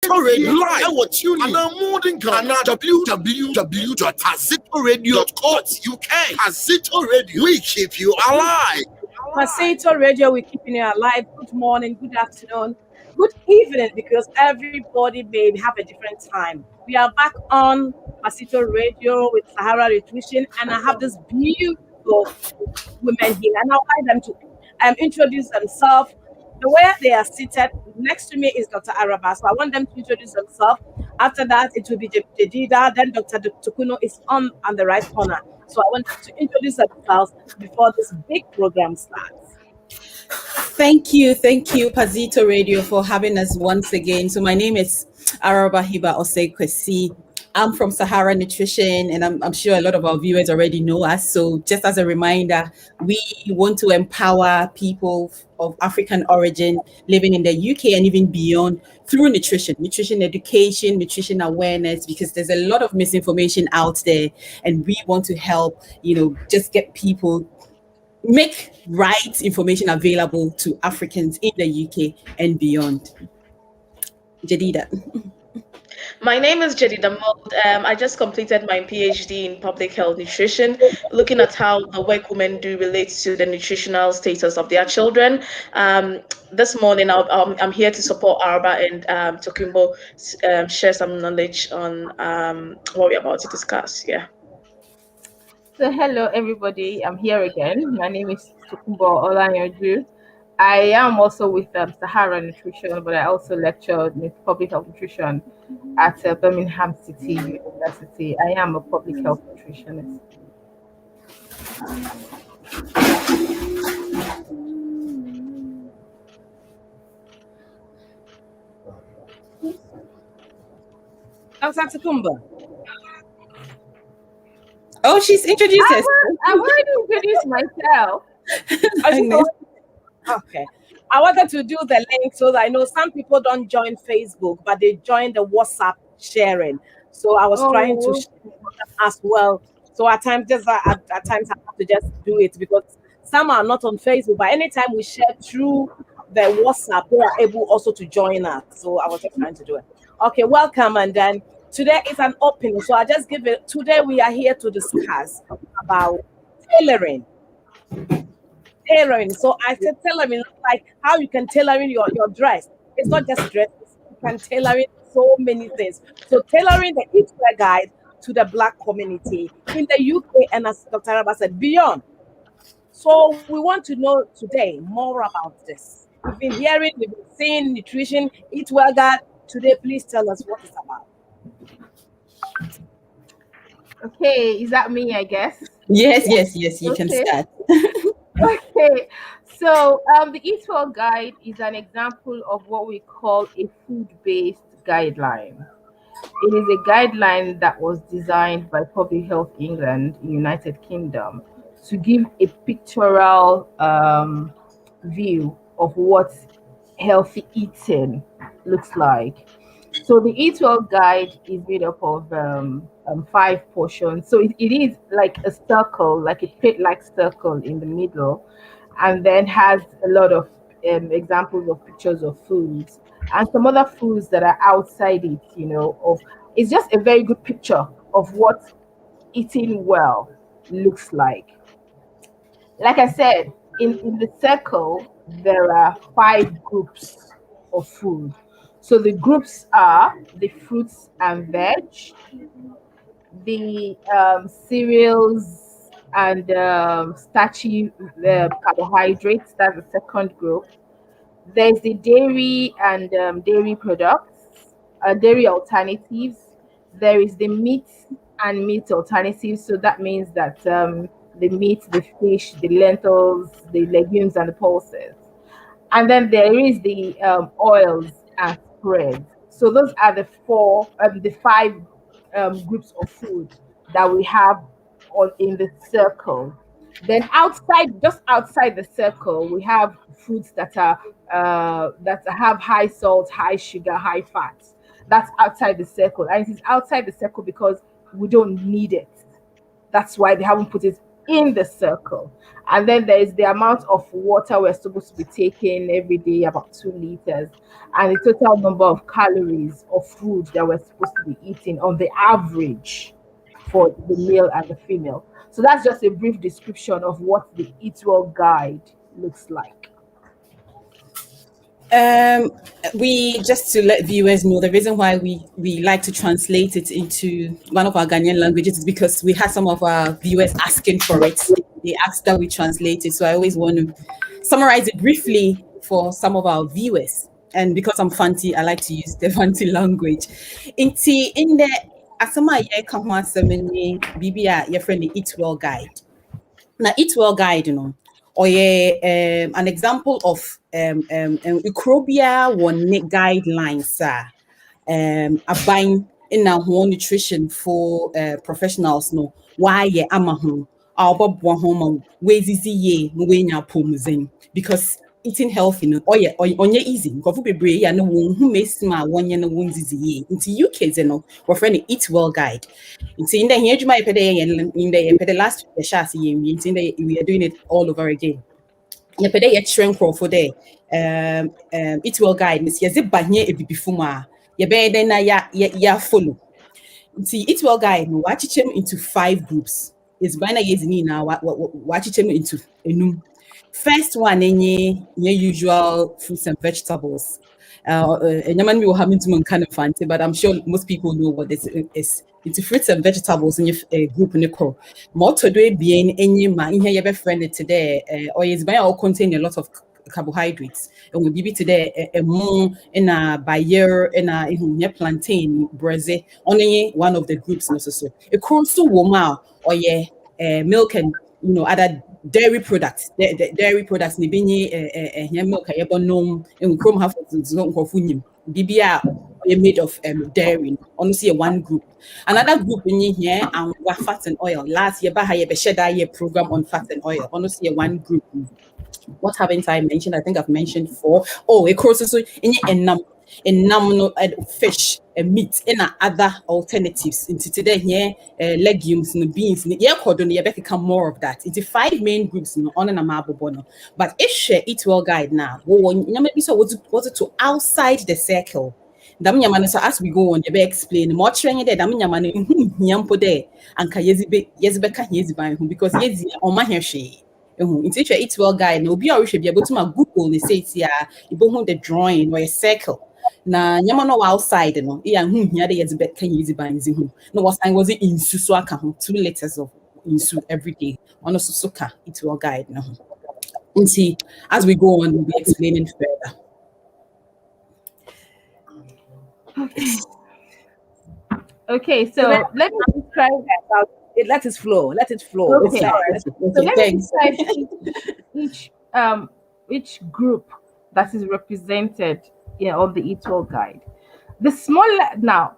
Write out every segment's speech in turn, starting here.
Pazito Radio live. I will tune in. And I'm more than www.pazitoradio.co.uk. Pazito Radio, we keep you alive. Pazito Radio, we're keeping you alive. Good morning, good afternoon, good evening, because everybody may have a different time. We are back on Pazito Radio with Sahara Nutrition, and I have this beautiful women here, and I'll like them to introduce themselves. The way they are seated next to me is Dr. Araba, so I want them to introduce themselves. After that, it will be Jedida, then Dr. Tukuno is on the right corner. So I want them to introduce themselves before this big program starts. Thank you, Pazito Radio, for having us once again. So my name is Araba Hiba Osekwesi. I'm from Sahara Nutrition, and I'm sure a lot of our viewers already know us. So just as a reminder, we want to empower people of African origin living in the UK and even beyond through nutrition education, nutrition awareness, because there's a lot of misinformation out there, and we want to help, just get people, make right information available to Africans in the UK and beyond. Jadida. My name is Jedida Mold. I just completed my PhD in public health nutrition, looking at how the work women do relates to the nutritional status of their children. This morning, I'm here to support Araba and Tokimbo share some knowledge on what we're about to discuss. Yeah. So hello everybody, I'm here again. My name is Tokumbo Olanyoju. I am also with Sahara Nutrition, but I also lecture in public health nutrition at Birmingham City University. I am a public health nutritionist. Dr. Tukumbo. Oh, she's introduced herself. I've already introduced myself. Okay. I wanted to do the link so that I know some people don't join Facebook, but they join the WhatsApp sharing. So I was trying to share as well. So at times, at times I have to just do it because some are not on Facebook. But anytime we share through the WhatsApp, they are able also to join us. So I was just trying to do it. Okay, welcome. And then today is an opening. So I just give it. Today we are here to discuss about tailoring. So I said tailoring, like how you can tailor in your dress. It's not just dress, you can tailor in so many things. So tailoring the Eatwell guide to the Black community in the UK and, as Dr. Araba said, beyond. So we want to know today more about this. We've been hearing, we've been seeing nutrition, Eatwell guide. Today, please tell us what it's about. Okay, is that me, I guess? Yes, you can start. Okay, so the Eatwell Guide is an example of what we call a food-based guideline. It is a guideline that was designed by Public Health England, United Kingdom, to give a pictorial view of what healthy eating looks like. So the Eatwell Guide is made up of 5 portions. So it is like a circle, like a plate-like circle in the middle, and then has a lot of examples of pictures of foods and some other foods that are outside it. It's just a very good picture of what eating well looks like. Like I said, in the circle, there are 5 groups of food. So the groups are the fruits and veg, the cereals and starchy carbohydrates. That's the second group. There's the dairy and dairy products, dairy alternatives. There is the meat and meat alternatives. So that means that the meat, the fish, the lentils, the legumes, and the pulses. And then there is the oils and spreads. So those are the 5 groups of food that we have in the circle. Then just outside the circle, we have foods that have high salt, high sugar, high fat. That's outside the circle, and it is outside the circle because we don't need it. That's why they haven't put it in the circle. And then there is the amount of water we're supposed to be taking every day, about 2 liters, and the total number of calories of food that we're supposed to be eating on the average for the male and the female. So that's just a brief description of what the Eatwell guide looks like. Um, we just to let viewers know the reason why we like to translate it into one of our Ghanaian languages is because we had some of our viewers asking for it. They asked that we translate it, so I always want to summarize it briefly for some of our viewers. And because I'm fancy, I like to use the fancy language. In the asama ye kahwa semeni bibia your friend the Eatwell guide. Now, Eatwell guide, or an example of microbia one guidelines, abine in our whole nutrition for professionals. No, why ye amahu, our bob home, ways easy ye, pomuzin, because eating healthy, no, on your easy, coffee be brave, and no one who may smile 1 year no wounds easy. Into UK, we're friendly Eatwell guide. It's in the here my pede and in the last chassis, we are doing it all over again. Your pede yet shrink for there. It will guide Miss Yazib here a bifuma. Your bed then ya follow. See, it will guide me. Watch him into 5 groups. It's by now. Watch him into a first one, any usual fruits and vegetables. And we will have into kind of fancy, but I'm sure most people know what this is. It's fruits and vegetables in your group in the core. More to do it being any man in here, your friend today, or is by all contain a lot of carbohydrates, and we'll be today a more in a buyer in a plantain, Brazil, only one of the groups. So a cross woman or milk and other dairy products, dairy products, milk, and chrome half of BBR made of dairy. Honestly, one group. Another group in here and fat and oil. Last year, Bahaya Besheda year program on fat and oil. Honestly, one group. What haven't I mentioned? I think I've mentioned 4. Oh, it crosses in fish and meat and other alternatives. Into today here, legumes and beans. Yeah, cordon. You become more of that. It's 5 main groups. On and a marble bono. But if share Eatwell guide now, maybe so was it to outside the circle. So as we go on, you be explain more training there. Yampo there and yezibeka because yezi on my hair she. It's a Eatwell guide. No, be should be able to Google and say it's you the drawing or a circle. Na nyamano outside no here the yezibeka can use it by no was it in Susuaka 2 letters of insu every day on a Susuka Eatwell guide no. And see as we go on, we'll be explaining further. Okay, so let me describe it. Let it flow. Let it flow. Okay. So let me describe each group that is represented on the Eatwell guide. The smaller now,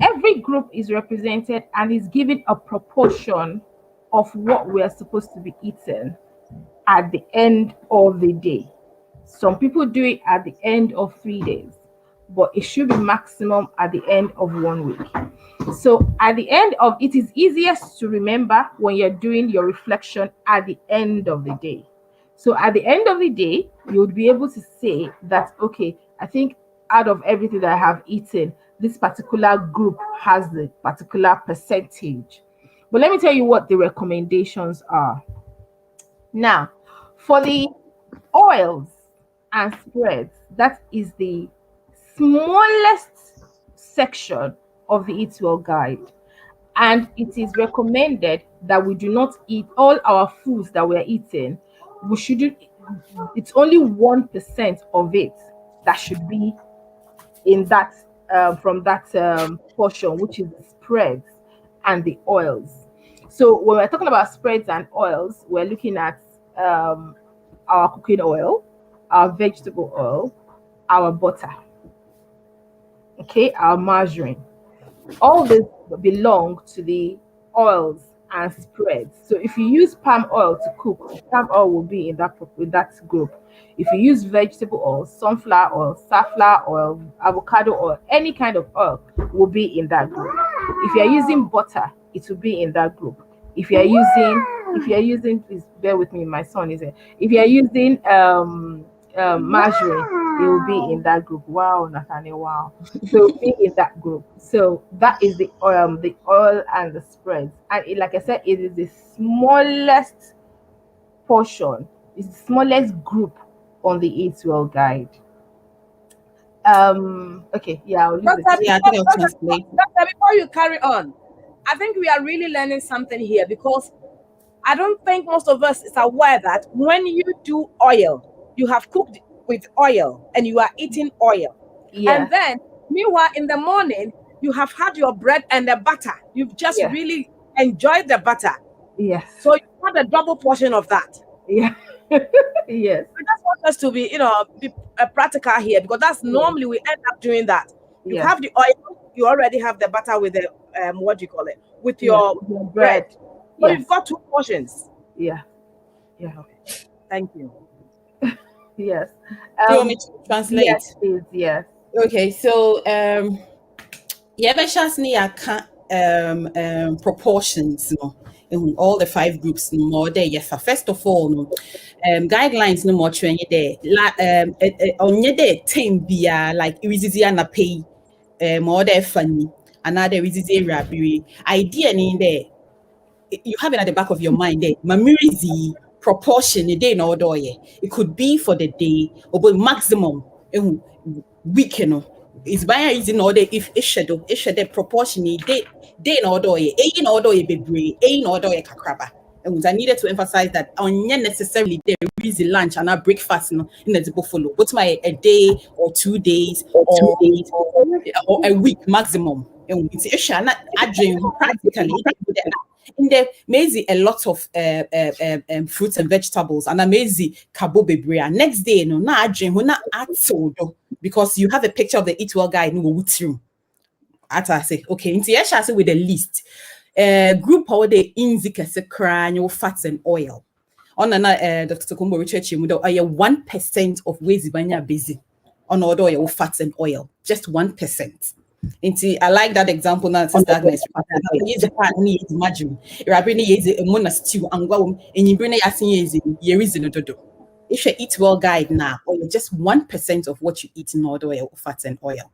every group is represented and is given a proportion of what we are supposed to be eating at the end of the day. Some people do it at the end of 3 days, but it should be maximum at the end of 1 week. So at the end of it is easiest to remember when you're doing your reflection at the end of the day. So at the end of the day, you would be able to say that, okay, I think out of everything that I have eaten, this particular group has the particular percentage. But let me tell you what the recommendations are. Now, for the oils and spreads, that is the smallest section of the Eatwell guide, and it is recommended that we do not eat all our foods that we're eating. We shouldn't. It's only 1% of it that should be in that from that portion, which is the spreads and the oils. So when we're talking about spreads and oils, we're looking at our cooking oil, our vegetable oil, our butter, okay, our margarine. All this belong to the oils and spreads. So if you use palm oil to cook, palm oil will be in that group. If you use vegetable oil, sunflower oil, safflower oil, avocado oil, any kind of oil will be in that group. If you're using butter, it will be in that group. If you're using, please bear with me, my son is here. If you're using margarine, it will be in that group. Wow, Nathaniel, wow. So it will be in that group. So that is the oil and the spreads. And like I said, it is the smallest portion, it's the smallest group on the Eatwell guide. Okay, yeah, I'll leave it. Doctor, Yeah, I think I'll translate. Doctor, before you carry on, I think we are really learning something here because I don't think most of us is aware that when you do oil, you have cooked with oil and you are eating oil. Yeah, And then, meanwhile, in the morning, you have had your bread and the butter. You've just Yeah. really enjoyed the butter. yes, So you had a double portion of that. yeah, yes, I just want us to be, be practical here because that's normally we end up doing that. You yeah, have the oil, you already have the butter with the what do you call it? With yeah. your Your bread. bread. So Yes, you've got two portions. yeah, yeah, Thank you. yes. Do you want me to translate? Yes, please, yes. Okay, so yeah, but proportions, no, in all the 5 groups, no more there. Yes, first of all, no, guidelines, no more training there. On your day, time be like easy and a pay, more there funny, another easy rabbi idea in there. You have it at the back of your mind there. Mamirizi proportion a day in order. It could be for the day or but maximum week, It's by in order if it's schedule proportion day in order, in order be in order kakraba. And I needed to emphasize that on necessarily there is a lunch and a breakfast in the buffalo. But my a day or 2 days or a week maximum. And it's not practically in there maybe a lot of fruits and vegetables and amazing kabo bebre. Next day, no, na adwin ho na atso because you have a picture of the Eatwell guide no room. Ata say, okay, into say with the list. Group how the inzi kese kra fats and oil. On Dr. Sokumbo research you 1% of ways banya busy on order oil fats and oil. Just 1%. I like that example now. Sister Agnes, use part ni imagine. Rabi ni use a mona stew and go and you bring a yasin ye reason dodo. If you eat well guide now, or just 1% of what you eat in order oil, fats and oil.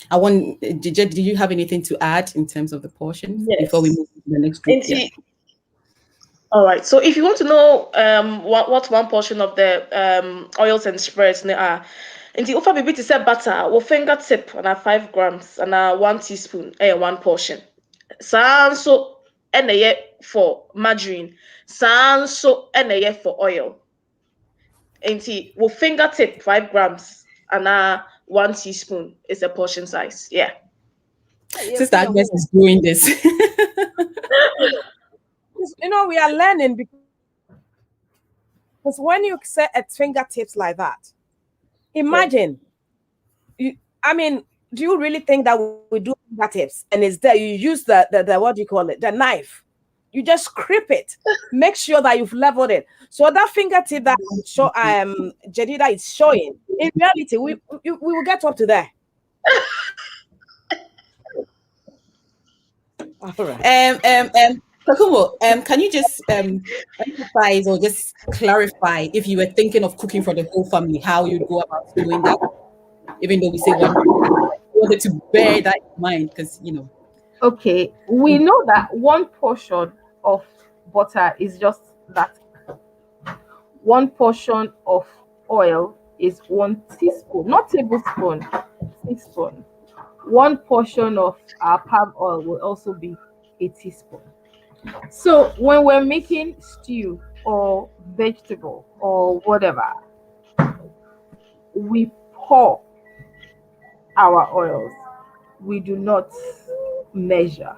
I want. Did you have anything to add in terms of the portions before we move to the next group? Yeah. All right. So if you want to know what one portion of the oils and spreads are, in the offer baby to say butter, we fingertip and 5 grams and 1 teaspoon, 1 portion. So and a for margarine, so and a for oil. And we fingertip 5 grams and 1 teaspoon is a portion size. Yeah. Sister Agnes is doing this. We are learning because when you set at fingertips like that, imagine do you really think that we do fingertips and it's there? You use the what do you call it? The knife. You just grip it. Make sure that you've leveled it. So that fingertip that Jedida is showing, in reality, we will get up to there. All right. Takumo, can you just emphasize or just clarify if you were thinking of cooking for the whole family, how you'd go about doing that? Even though we say one, wanted to bear that in mind because Okay, we know that 1 portion of butter is just that. 1 portion of oil is 1 teaspoon, not tablespoon, teaspoon. 1 portion of our palm oil will also be a teaspoon. So when we're making stew or vegetable or whatever, we pour our oils. We do not measure.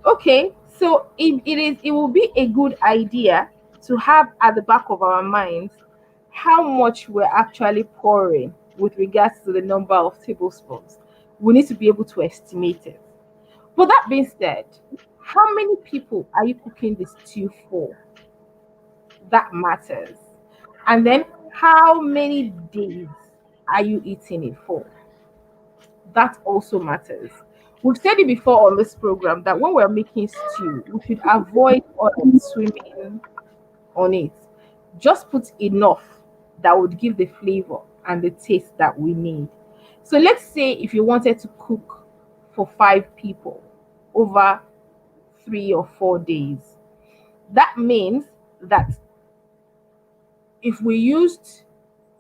Okay, so it will be a good idea to have at the back of our minds how much we're actually pouring with regards to the number of tablespoons. We need to be able to estimate it. But that being said, how many people are you cooking the stew for? That matters. And then how many days are you eating it for? That also matters. We've said it before on this program that when we're making stew, we should avoid oil swimming on it. Just put enough that would give the flavor and the taste that we need. So let's say if you wanted to cook for 5 people over 3 or 4 days, that means that if we used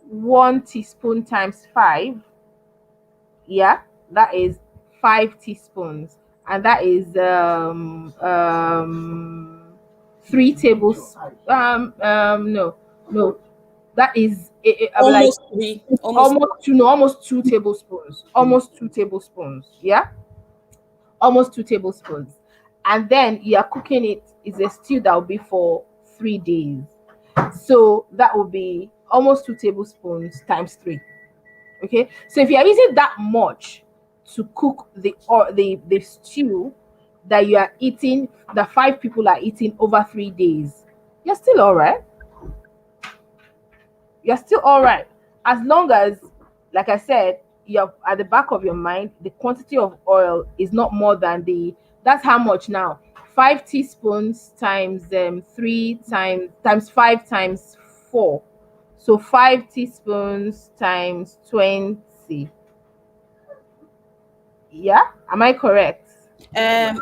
1 teaspoon times 5, yeah, that is 5 teaspoons, and that is 3 tablespoons. No, that is like Almost three. Almost. almost 2 tablespoons. Almost 2 tablespoons. Yeah, almost 2 tablespoons, and then you are cooking it. Is a stew that will be for 3 days. So that will be almost 2 tablespoons times 3. Okay, so if you are using that much to cook the stew that you are eating, the 5 people are eating over 3 days, you're still all right. You're still all right, as long as, like I said, you're at the back of your mind, the quantity of oil is not more than that's how much now. 5 teaspoons times 3 times 5 times 4. So 5 teaspoons times 20. Yeah, am I correct? I'm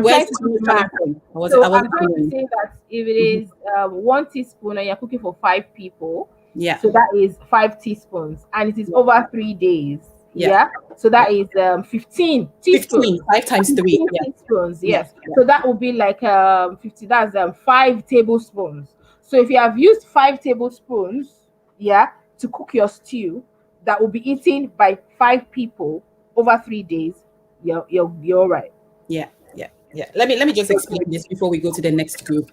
Where's trying to this do the coming math. from? So I I'm wasn't trying to following. say that if it Mhm. is 1 teaspoon and you're cooking for 5 people, Yeah. so that is 5 teaspoons, and it is Yeah. over 3 days. Yeah. Yeah. So Yeah. that is 15 teaspoons. 15. 5 times 3. 15 Yeah. teaspoons, Yeah. yes. So that will be like 50. That's 5 tablespoons. So if you have used 5 tablespoons, yeah, to cook your stew, that will be eaten by 5 people over 3 days. You're all right. Yeah. Yeah. Yeah. Let me just explain this before we go to the next group.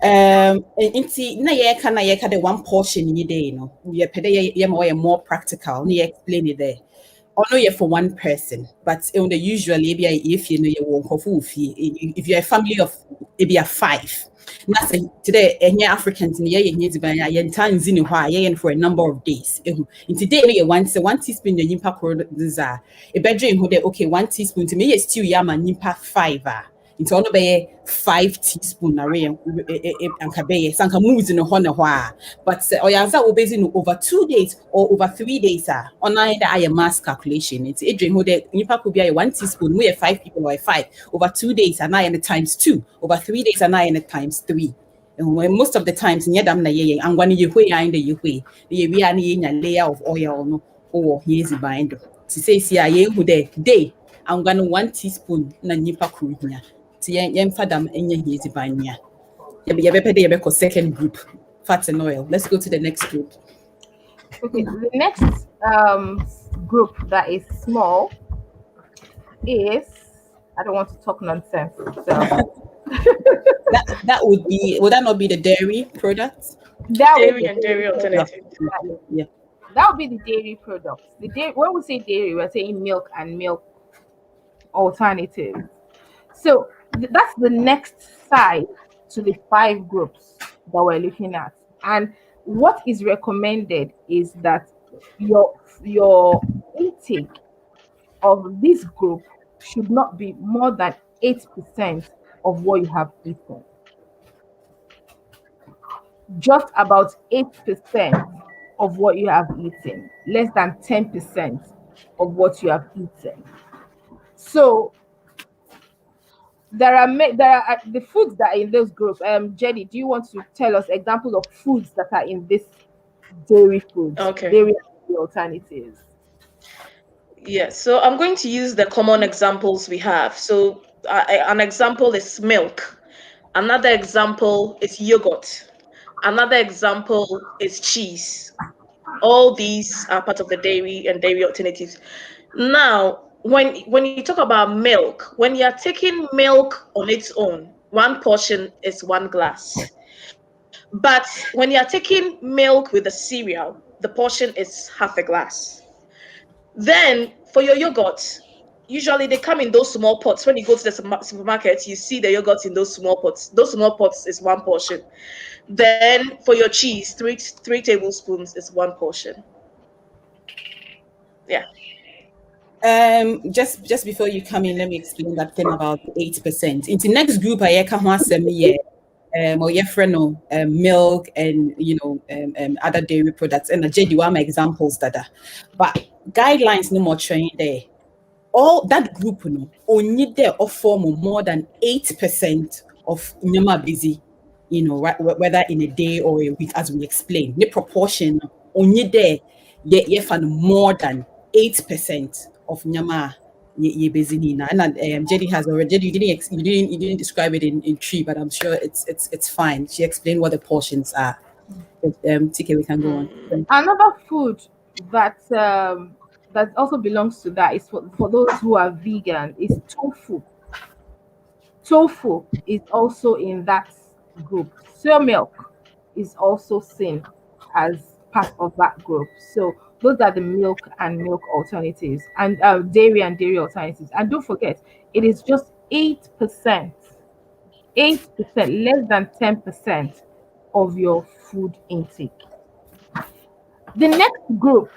Inti na yeka the one portion in your day, you pay more practical. You explain it there. Or no, you're for one person, but on the usually if you know you won't if you're a family of maybe a 5. That's today any Africans in the times in for a number of days. In today you want 1 teaspoon the nimpa this a bedroom who okay 1 teaspoon to me is still yama nimpa 5. Into ono be 5 teaspoon na re anka be sanka moves in a honor but oyanza will be over 2 days or over 3 days on either I mass calculation it's a dream who the nipa could be a 1 teaspoon we are 5 people or 5 over 2 days and I and times 2 over 3 days and I and times 3. And when most of the times near them na ye and when you way in the you way we are in a layer of oil no or here's the bind to say see I who day I'm gonna 1 teaspoon na nipa crew here. Yen fadam enye hizi banya. Yebe second group. Fats and oil. Let's go to the next group. Okay, the next group that is small is, I don't want to talk nonsense. So that would that not be the dairy products? Dairy and dairy alternatives. Yeah. That would be the dairy products. When we say dairy, we're saying milk and milk alternatives. So that's the next side to the 5 groups that we're looking at. And what is recommended is that your intake of this group should not be more than 8% of what you have eaten. Just about 8% of what you have eaten, less than 10% of what you have eaten. So there are the foods that are in this group. Jenny, do you want to tell us examples of foods that are in this dairy foods? Okay. Dairy alternatives. Yes, so I'm going to use the common examples we have. So an example is milk. Another example is yogurt. Another example is cheese. All these are part of the dairy and dairy alternatives. Now, when you talk about milk, when you're taking milk on its own, one portion is 1 glass. But when you're taking milk with a cereal, the portion is half a glass. Then for your yogurt, usually they come in those small pots. When you go to the supermarket, you see the yogurt in those small pots. Those small pots is 1 portion. Then for your cheese, three tablespoons is 1 portion. Yeah. Just before you come in, let me explain that thing about 8%. In the next group, I can or your friend milk and other dairy products and the one examples that are, but guidelines no more training there. All that group only there offer more than 8% of nyama busy, right, whether in a day or a week, as we explained. The proportion only there you find more than 8% of nyama ye busy nina. And Jenny has already, Jenny, you didn't describe it in tree, but I'm sure it's fine. She explained what the portions are. But TK, we can go on. Thank you. Another food that that also belongs to that is for those who are vegan is tofu. Tofu is also in that group. Soy milk is also seen as part of that group. So those are the milk and milk alternatives, and dairy and dairy alternatives. And don't forget, it is just 8%, 8%, less than 10% of your food intake. The next group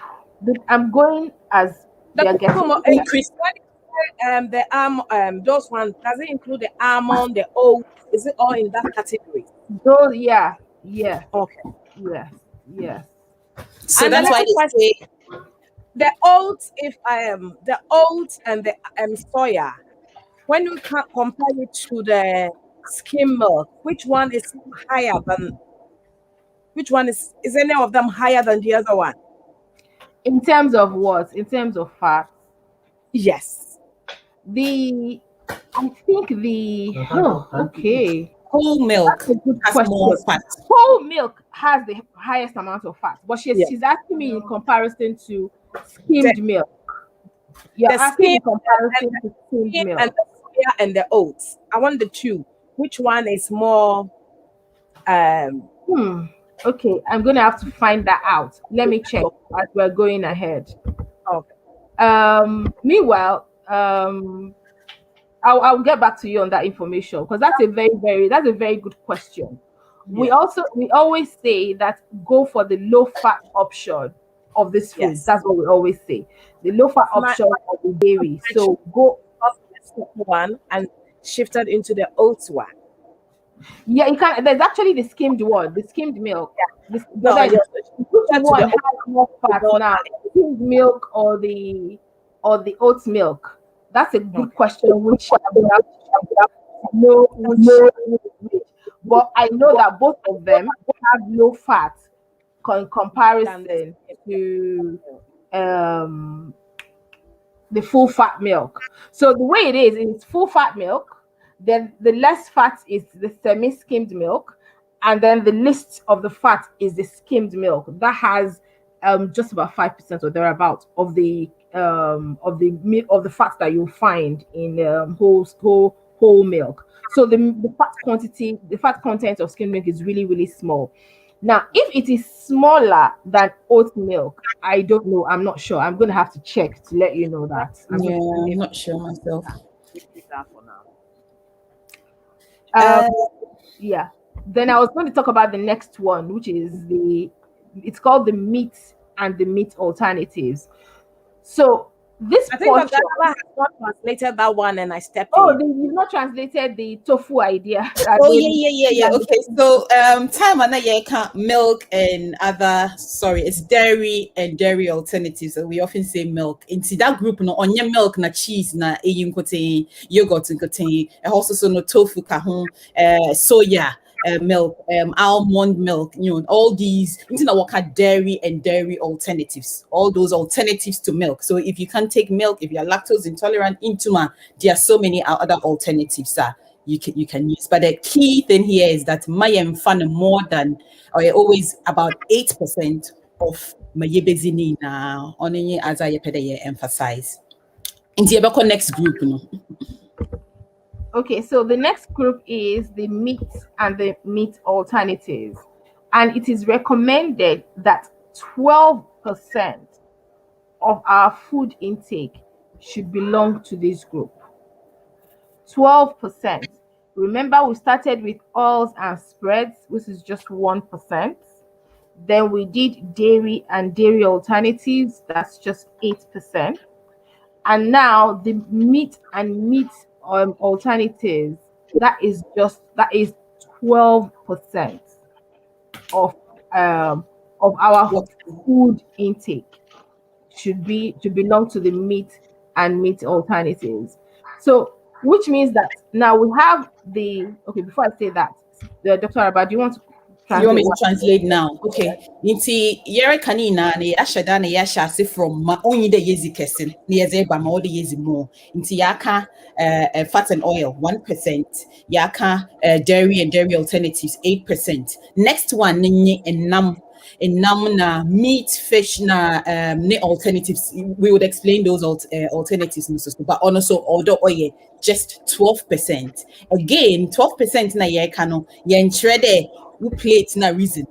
that I'm going as The we are getting Kukumo, there. the those ones, does it include the almond, the oat? Is it all in that category? Those, yeah, yeah, Okay. yes, yes. So And that's why another question, they say the oats, if I am the oats and the soya, when you compare it to the skim milk, which one is higher than which one is any of them higher than the other one? In terms of what? In terms of fat, Yes. I think okay. whole milk That's a good has question. more fat. Whole milk has the highest amount of fat, but Yeah. she's asking me in comparison to The, skimmed milk. You're the asking skim in comparison to skimmed and milk. the soya and the oats. I want the two. Which one is more Okay, I'm gonna have to find that out. Let me check as we're going ahead. okay. Meanwhile, I'll get back to you on that information because that's a very good question. We always say that go for the low fat option of this food. Yes. That's what we always say. The low fat option of the dairy. So go off the skim one and shifted into the oats one. Yeah, you can. There's actually the skimmed one, the skimmed milk. No, Then yes. which Shifted to one the has more fat more now? Skimmed milk or the oat milk? That's a good question. Which I would have to know which is which. But I know that both of them have low fat comparison to um the full fat milk. So the way it is full fat milk. Then the less fat is the semi-skimmed milk, and then the least of the fat is the skimmed milk that has just about 5% or thereabout of the fat that you'll find in whole milk. So the fat content of skimmed milk is really, really small. Now, if it is smaller than oat milk, I don't know. I'm not sure. I'm going to have to check to let you know that. I'm not sure myself. that for now. Yeah. Then I was going to talk about the next one, which is it's called the meat and the meat alternatives. So this I think portion, that has not translated that one, and I stepped in. you've not translated the tofu idea. Oh yeah. Okay, so time and can't milk and other it's dairy and dairy alternatives. So we often say milk. Into that group, no on your milk, na cheese, na yogurt and contain, and also so no tofu kahon, soya. Milk, almond milk, all these dairy and dairy alternatives, all those alternatives to milk. So if you can't take milk, if you're lactose intolerant, there are so many other alternatives you can use. But the key thing here is that my fun more than or always about 8% of my yebezini now on as I emphasize. Into your next group, Okay, so the next group is the meat and the meat alternatives. And it is recommended that 12% of our food intake should belong to this group. 12%. Remember, we started with oils and spreads, which is just 1%. Then we did dairy and dairy alternatives, that's just 8%. And now the meat and meat alternatives, that is 12% of our What? food intake should belong to the meat and meat alternatives. So, which means that now we have the okay. Before I say that, the Dr. Araba, do you want to You want translate me to what? translate now? Okay. Nti yere kanina na yashada na yashase from ma only the yezi kesin. Ni yeze ba ma the yezi more. Nti yaka fat and oil 1%. Yaka dairy and dairy alternatives 8%. Next one ni enam na meat, fish na ne alternatives. We would explain those alternatives, but also although oil just 12%. Again, 12% na ye kano yen shredder who plate na reason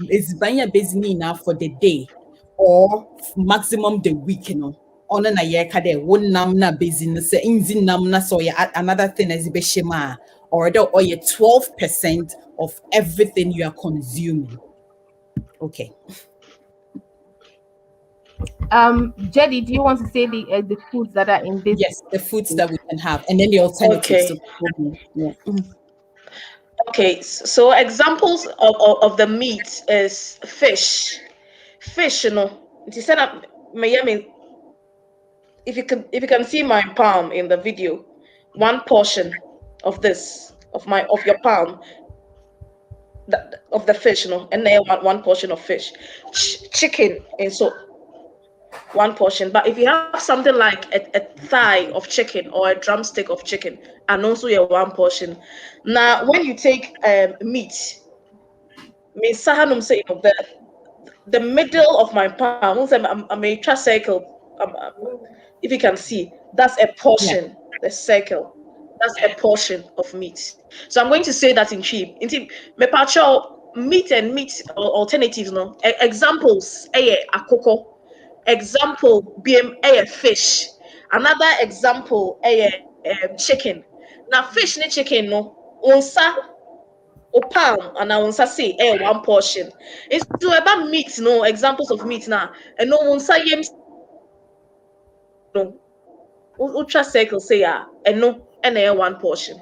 is banya busy enough for the day or maximum the week, on na year kade one nam na business inzi nam na so ya another thing is beshima or 12% of everything you are consuming. Okay. Jetty, do you want to say the foods that are in this? Yes, the foods that we can have, and then the alternatives. Okay. Yeah. Okay, so examples of the meat is fish. Fish, it is set up. Miami, if you can see my palm in the video, one portion of this of your palm of the fish, and then one portion of fish. Chicken, and so one portion. But if you have something like a thigh of chicken or a drumstick of chicken, and also your one portion. Now, when you take meat, me sahanum say the middle of my palm, once I'm a circle. If you can see, that's a portion. The circle, that's a portion of meat. So I'm going to say that in cheap. In cheap, me pacho meat and meat alternatives. No examples. Akoko. Example, BM a fish. Another example, a chicken. Now, fish and chicken, no, unsa or palm, and I unsa say one portion. It's to about meat, no examples of meat now, and no unsa yem no ultra circle say and no and one portion.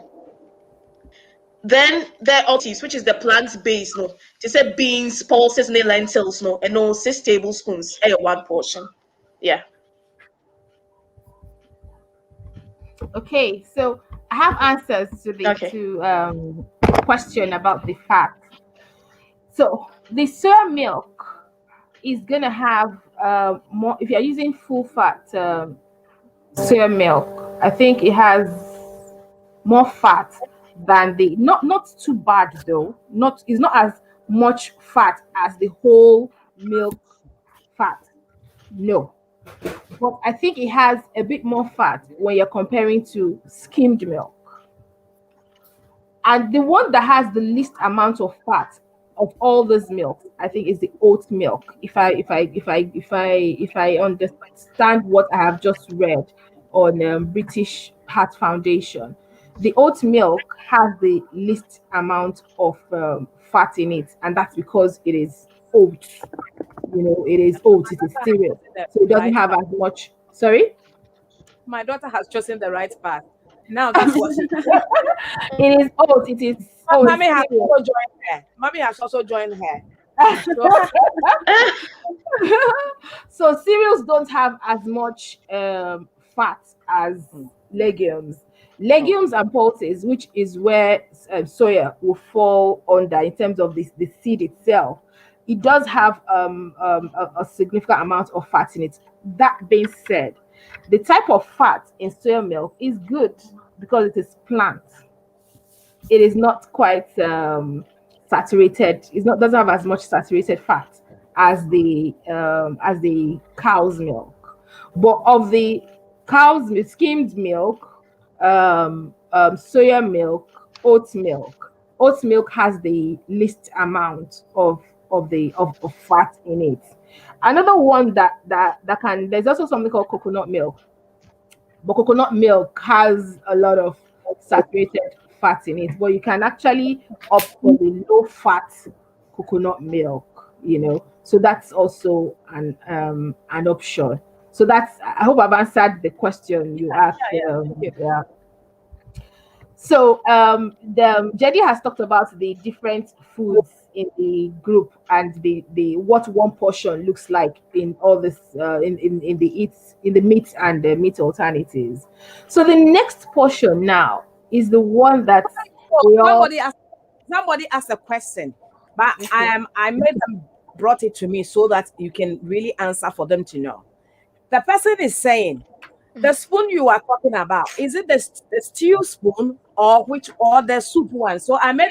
Then there are alternatives, which is the plant based, no, to say beans, pulses, and lentils, no, and no 6 tablespoons, one portion. Yeah. Okay, so I have answers to the Okay. question about the fat. So the soy milk is gonna have more. If you're using full fat soy milk, I think it has more fat than the not too bad though. It's not as much fat as the whole milk fat. No, but I think it has a bit more fat when you're comparing to skimmed milk. And the one that has the least amount of fat of all those milks, I think, is the oat milk. If I understand what I have just read on British Heart Foundation, the oat milk has the least amount of fat in it, and that's because it is oat. It is oat. It is cereal, so it doesn't have as much. Sorry. My daughter has chosen the right path. Now that's what she It is oat. It is oat. Mommy has also joined her. Mommy has also joined her. So cereals don't have as much fat as legumes. Legumes and pulses, which is where soya will fall under in terms of the seed itself, it does have a significant amount of fat in it. That being said, the type of fat in soya milk is good because it is plant. It is not quite saturated. It's not doesn't have as much saturated fat as the cow's milk. But of the cow's skimmed milk, soya milk, oat milk has the least amount of fat in it. Another one that can there's also something called coconut milk, but coconut milk has a lot of saturated fat in it. But you can actually opt for the low fat coconut milk, so that's also an option. So that's, I hope I've answered the question you asked. Yeah. So the Jedi has talked about the different foods in the group and the what one portion looks like in all this in the eats in the meat and the meat alternatives. So the next portion now is the one that we all Somebody asked a question, but I made them brought it to me so that you can really answer for them to know. The person is saying the spoon you are talking about, is it the stew spoon or the soup one? So brought me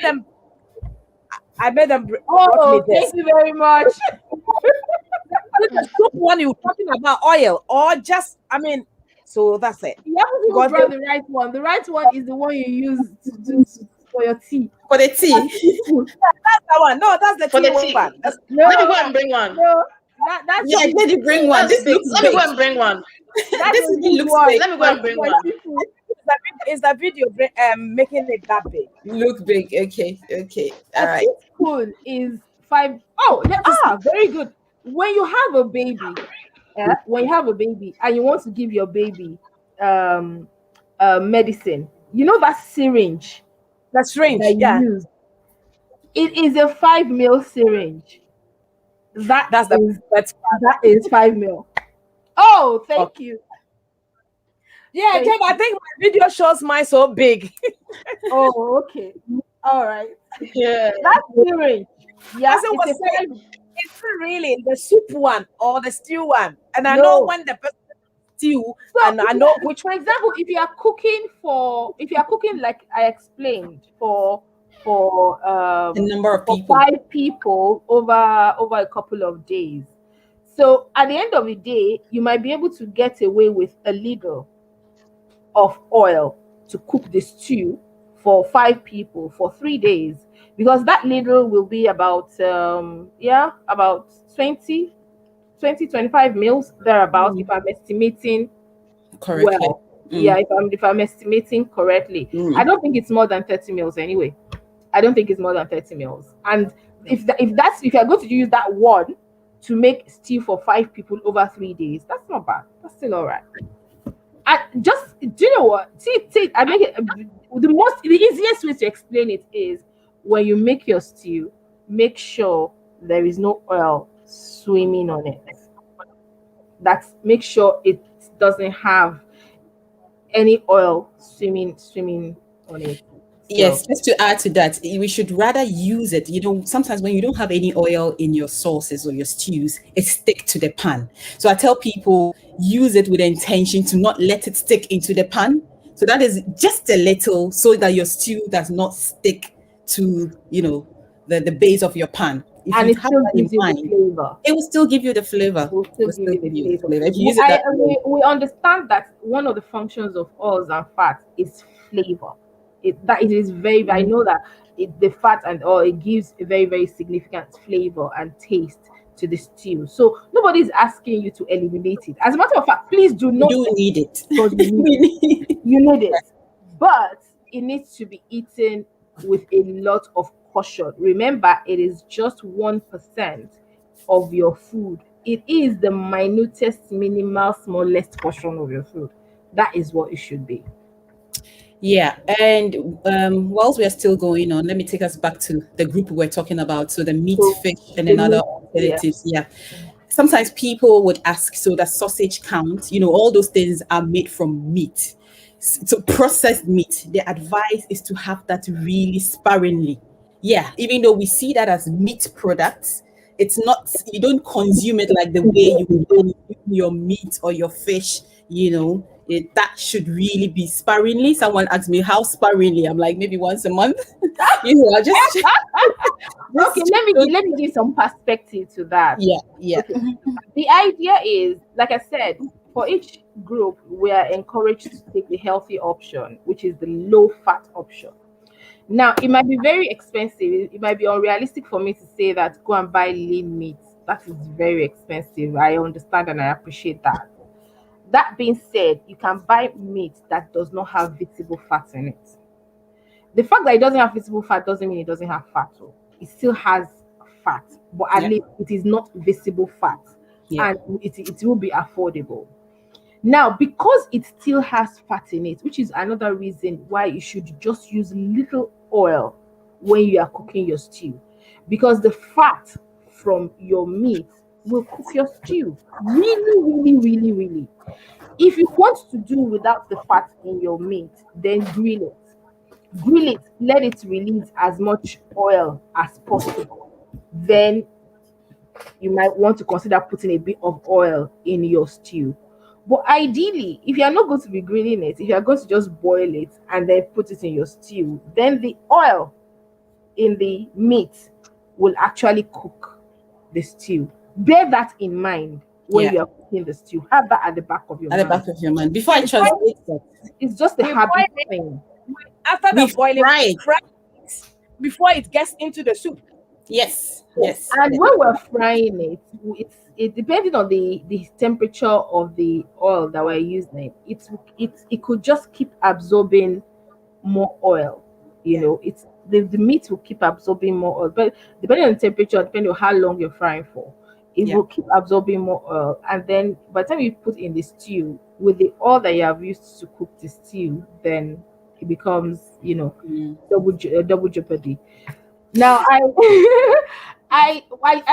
this. thank you very much. Is it the soup one you're talking about, oil, or just so that's it. You haven't even brought the right one. The right one is the one you use for your tea. For the tea. That's the one. No, that's the For the tea tea. one. Let me go and bring one. No, that's Yeah, I did bring one. This looks Let me big. go and bring one. This even looks one. big. Let me go and bring one. Is the video making it that big? Look big. Okay. All right. Spoon is 5. Very good. When you have a baby, and you want to give your baby medicine, you know that syringe That's strange. that you use. It is a 5 ml syringe. That is 5 ml. Oh, thank you. Yeah, Thank Jen, I think my video shows mine so big. Oh, okay. All right. Yeah. That syringe. Yeah, As I was saying, it's really the soup one or the stew one. And I No. know when the person stew, and I know which. For example, if you are cooking like I explained for A number of for people. 5 people over a couple of days. So at the end of the day, you might be able to get away with a little of oil to cook the stew for 5 people for 3 days, because that little will be about about 25 mils thereabouts, if I'm estimating Correctly. well. Yeah, if I'm estimating correctly. I don't think it's more than 30 mils anyway. I don't think it's more than 30 mils. And if you're going to use that one to make stew for 5 people over 3 days, that's not bad. That's still all right. Do you know what? See, I make it the easiest way to explain it is when you make your stew, make sure there is no oil swimming on it. Make sure it doesn't have any oil swimming on it. Yes, just to add to that, we should rather use it. Sometimes when you don't have any oil in your sauces or your stews, it stick to the pan. So I tell people, use it with the intention to not let it stick into the pan. So that is just a little, so that your stew does not stick to, the base of your pan. If And you it have still that in gives you the mind, flavor. it will still give you the flavor. It will still give you the flavor. If you use it that way. We understand that one of the functions of oils and fats is flavor. It is very, I know that the fat and oil, it gives a very, very significant flavor and taste to the stew. So nobody's asking you to eliminate it. As a matter of fact, please do not. You need it. Because you need it. But it needs to be eaten with a lot of caution. Remember, it is just 1% of your food. It is the minutest, minimal, smallest portion of your food. That is what it should be. Yeah, and whilst we are still going on, let me take us back to the group we're talking about. So the meat, fish, and another alternatives. Yeah. Sometimes people would ask, so does sausage count? All those things are made from meat. So processed meat, the advice is to have that really sparingly. Yeah, even though we see that as meat products, it's not, you don't consume it like the way you consume your meat or your fish, that should really be sparingly. Someone asked me how sparingly. I'm like, maybe once a month. I just okay, let me give some perspective to that. Yeah. Okay. The idea is, like I said, for each group, we are encouraged to take the healthy option, which is the low fat option. Now, it might be very expensive. It might be unrealistic for me to say that go and buy lean meat. That is very expensive. I understand and I appreciate that. That being said, you can buy meat that does not have visible fat in it. The fact that it doesn't have visible fat doesn't mean it doesn't have fat. It still has fat, but at least it is not visible fat, and it will be affordable. Now, because it still has fat in it, which is another reason why you should just use little oil when you are cooking your stew, because the fat from your meat will cook your stew really, really, really, really. If you want to do without the fat in your meat, then grill it. Grill it, let it release as much oil as possible. Then you might want to consider putting a bit of oil in your stew. But ideally, if you are not going to be grilling it, if you are going to just boil it and then put it in your stew, then the oil in the meat will actually cook the stew. Bear that in mind when Yeah. you are cooking the stew. Have that at the back of your At the mind. back of your mind. Before I translate that, It's just a We habit boil it. thing. After we the boiling, fry it. fry it before it gets into the soup. Yes, yes, And yes. when we're frying it, it depending on the temperature of the oil that we're using, it could just keep absorbing more oil. You know, it's the meat will keep absorbing more oil, but depending on the temperature, depending on how long you're frying for, it Yeah. will keep absorbing more oil. And then by the time you put in the stew with the oil that you have used to cook the stew, then it becomes, double jeopardy. Now I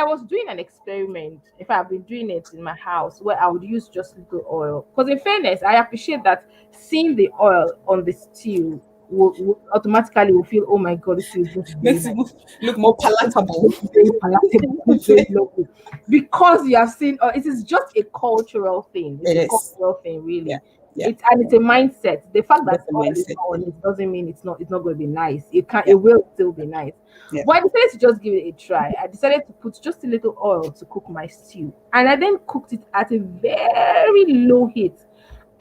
was doing an experiment. If I've been doing it in my house where I would use just little oil. Because in fairness, I appreciate that seeing the oil on the stew will automatically will feel, oh my god, this stew is going to be very Makes it nice. look more palatable. Looks very palatable, looks very lovely. Because you have seen, it is just a cultural thing. It's It a is. cultural thing, really. Yeah. Yeah. It's a mindset. The fact that That's the oil is mindset. not on it doesn't mean it's not going to be nice. It can Yeah. it will still be nice. Yeah. But I decided to just give it a try. I decided to put just a little oil to cook my stew, and I then cooked it at a very low heat.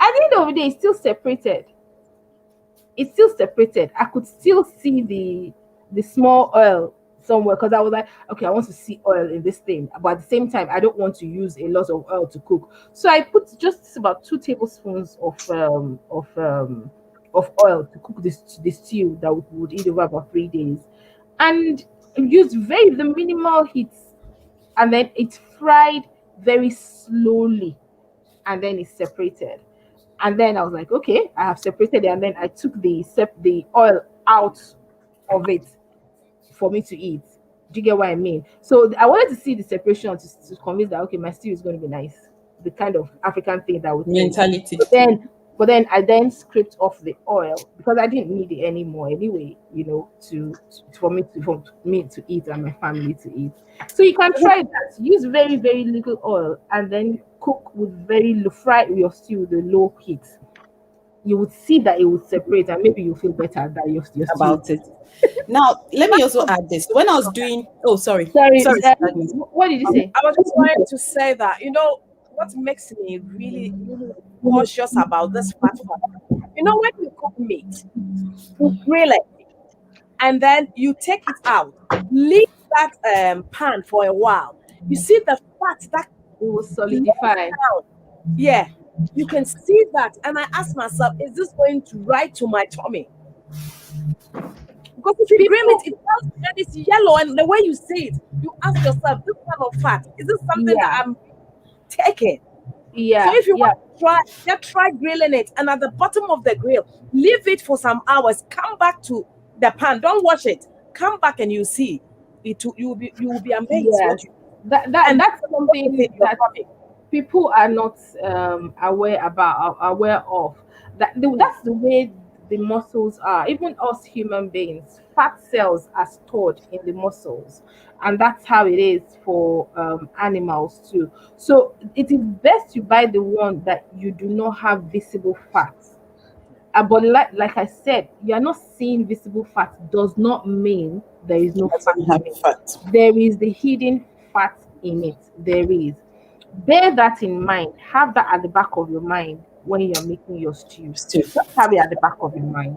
At the end of the day, it's still separated. It's still separated. I could still see the small oil somewhere because I was like, okay, I want to see oil in this thing, but at the same time, I don't want to use a lot of oil to cook. So I put just about 2 tablespoons of oil to cook this stew that we would eat over about 3 days, and used very the minimal heat, and then it's fried very slowly, and then it's separated. And then I was like, okay, I have separated it. And then I took the oil out of it for me to eat. Do you get what I mean? So I wanted to see the separation to convince that okay, my stew is going to be nice, the kind of African thing that would think. Mentality. But then I then scraped off the oil because I didn't need it anymore anyway. For me to eat and my family to eat. So you can try that. Use very very little oil and then cook with very low. Fry your stew with a low heat. You would see that it would separate, and maybe you feel better that your stew About it. Now, let me also add this. When I was doing, sorry. Sorry, Agnes. what did you say? I was just wanting to say that, what makes me really, really cautious about this platform. When you cook meat, you grill it, and then you take it out, leave that pan for a while. You see the fat that It will solidify. down. Yeah, you can see that. And I ask myself, is this going to ride to my tummy? Because if you grill it tells you that it's yellow, and the way you see it, you ask yourself, this kind of fat, is this something that I'm taking? Yeah. So if you want to try grilling it, and at the bottom of the grill, leave it for some hours. Come back to the pan. Don't wash it. Come back and you see it. You will be amazed. Yeah. That's something that people are not aware of. That's the way the muscles are. Even us human beings, fat cells are stored in the muscles, and that's how it is for animals too. So it is best you buy the one that you do not have visible fats. But like I said, you are not seeing visible fat does not mean there is no fat. Fat. There is the hidden fat in it. There is. Bear that in mind. Have that at the back of your mind when you're making your stew. Just have it at the back of your mind,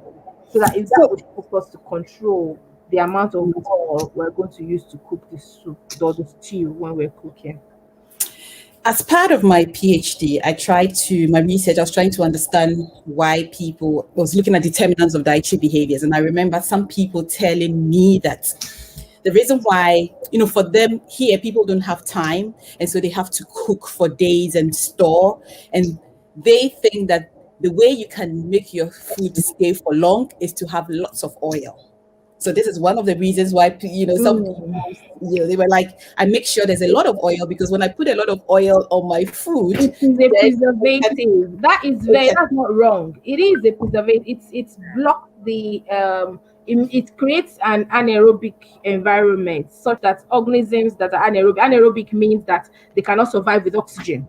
so that would help us to control the amount of oil we're going to use to cook the soup or the stew when we're cooking. As part of my PhD, my research, I was trying to understand why people was looking at determinants of dietary behaviors. And I remember some people telling me that the reason why, for them here, people don't have time. And so they have to cook for days and store. And they think that the way you can make your food stay for long is to have lots of oil. So this is one of the reasons why some Mm. people, they were like, I make sure there's a lot of oil because when I put a lot of oil on my food, It is a then preservative. That is very, that's not wrong. It is a preservative. It's blocked the it creates an anaerobic environment such that organisms that are anaerobic means that they cannot survive with oxygen.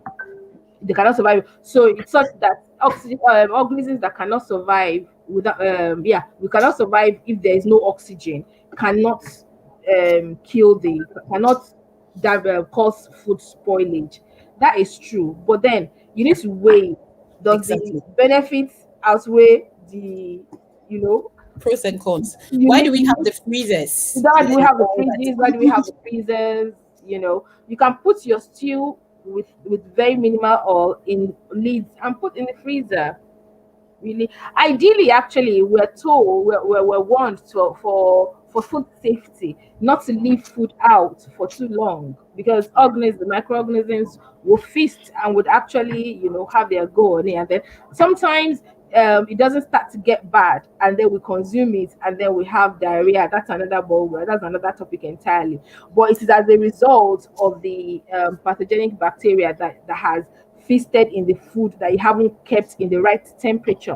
They cannot survive. So it's such that oxygen organisms that cannot survive without we cannot survive if there is no oxygen, cannot kill the cannot that cause food spoilage. That is true. But then you need to weigh, does the exactly, benefits outweigh the you know pros and cons. you Why do need we you have need the freezers why do we and have the all fridges? Why do we have that? the freezers? You can put your stew with very minimal oil in lids and put in the freezer. Really, ideally, actually, we're warned for food safety not to leave food out for too long because the microorganisms will feast and would actually have their go on it, and then sometimes it doesn't start to get bad and then we consume it and then we have diarrhea. That's another ball. That's another topic entirely. But it is as a result of the pathogenic bacteria that has feasted in the food that you haven't kept in the right temperature.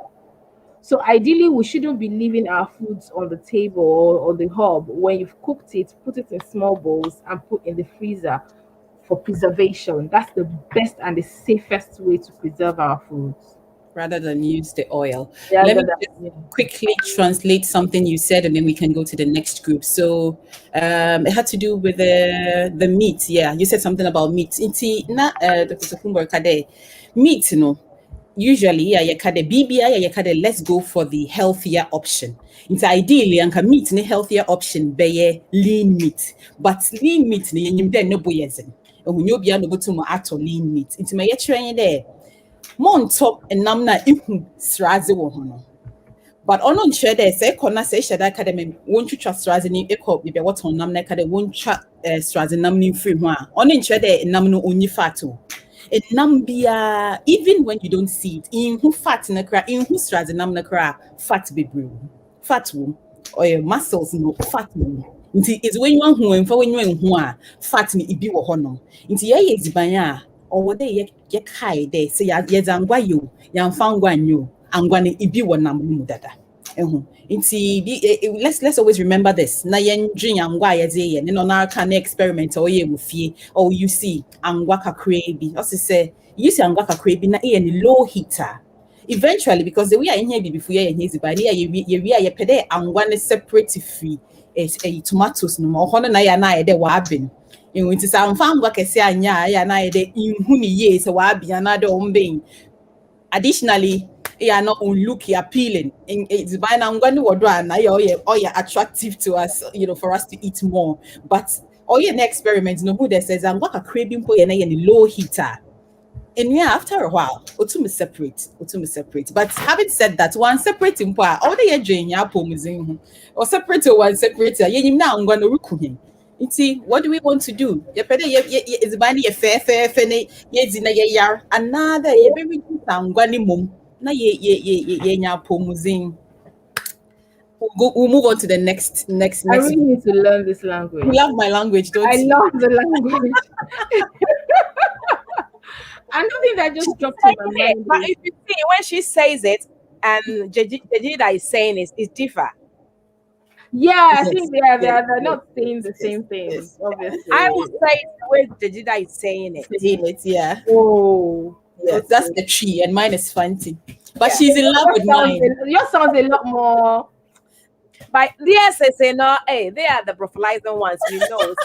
So ideally, we shouldn't be leaving our foods on the table or on the hob. When you've cooked it, put it in small bowls and put in the freezer for preservation. That's the best and the safest way to preserve our foods. Rather than use the oil. Yeah, Let me just quickly translate something you said, and then we can go to the next group. So it had to do with the meat. Yeah, you said something about meat. Inti na Dr. Sokumbo kade meat, usually yeah, you kade BBI, you kade let's go for the healthier option. It's ideally anka meat the healthier option be lean meat, but lean meat ni yenyim de no boyezen. Ehunyo bia no botum ato lean meat. Inti ma ye kyerɛ there Montop and namna ihu srazi wo ho no. But ono nkyerɛ dɛ sɛ ɛkɔ na sɛ ɛhyɛ da academy wontwitwa srazi ni ɛkɔ bibia wɔtɔn nam na ɛka dɛ wontwa srazi nam ni mfiri ho a ɔno nkyerɛ dɛ nam no onyi fat o. Nam bia even when you don't see it inhu fat na kra inhu srazi nam na kra fat bebree fat wo or muscles no fat wo. Nti is when you ahu when you ahu a fat ni ibi wɔ hɔ no. Nti yɛ edziban a ɔwɔ dɛ yɛ kai dɛ sɛ yɛdze angwa yo yɛmfa angwa nyo angwa no ibi wɔ nam no mu dada ɛho nti let's always remember this na yɛndwen angwa a yɛdze yɛ ne no na aka na experiment a ɔyɛ wɔ fie you see angwa kakra bi ɔse sɛ you see angwa kakra bi na ɛyɛ ne low heater eventually because the way I hear before yɛ hezi ba ne yɛ pɛ dɛ angwa ne separate free tomatoes no ma ɔhɔ no na yɛ na yɛ dɛ wɔaben nti sɛ amfa angwa kɛse anya ya na yɛde inhu ne yie sɛ waabia na de ɔmbɛn additionally yeah not look appealing it's by now angwa ne wɔdo a na yɛ attractive to us for us to eat more but ɔyɛ ne experiment no who that says angwa kakra bi mpo yɛ na yɛ ne low heater. And yeah, after a while, otum separate. But having said that, one separate impa, all the year ya pomuzin or separate one separate. Yenim na I'm gonna rukuhin. What do we want to do? Ye pede is bani ye fair fene ye zina ye yar another ye very good mum na ye nya pomuzin. We'll move on to the next. I really need to learn this language. You love my language, don't I you? love the language. I don't think that just dropped in my mind. But if you see when she says it and Jejida is saying it's different. Yeah, I Yes, think they're yes, not saying the same things, obviously. I would say the way Jejida is saying it. Yeah. Oh, Yes, okay. that's the tree, and mine is fancy. But Yeah. she's in love with mine. Yours sounds a lot more. But yes, I say no, hey, they are the prophylizing ones, we know.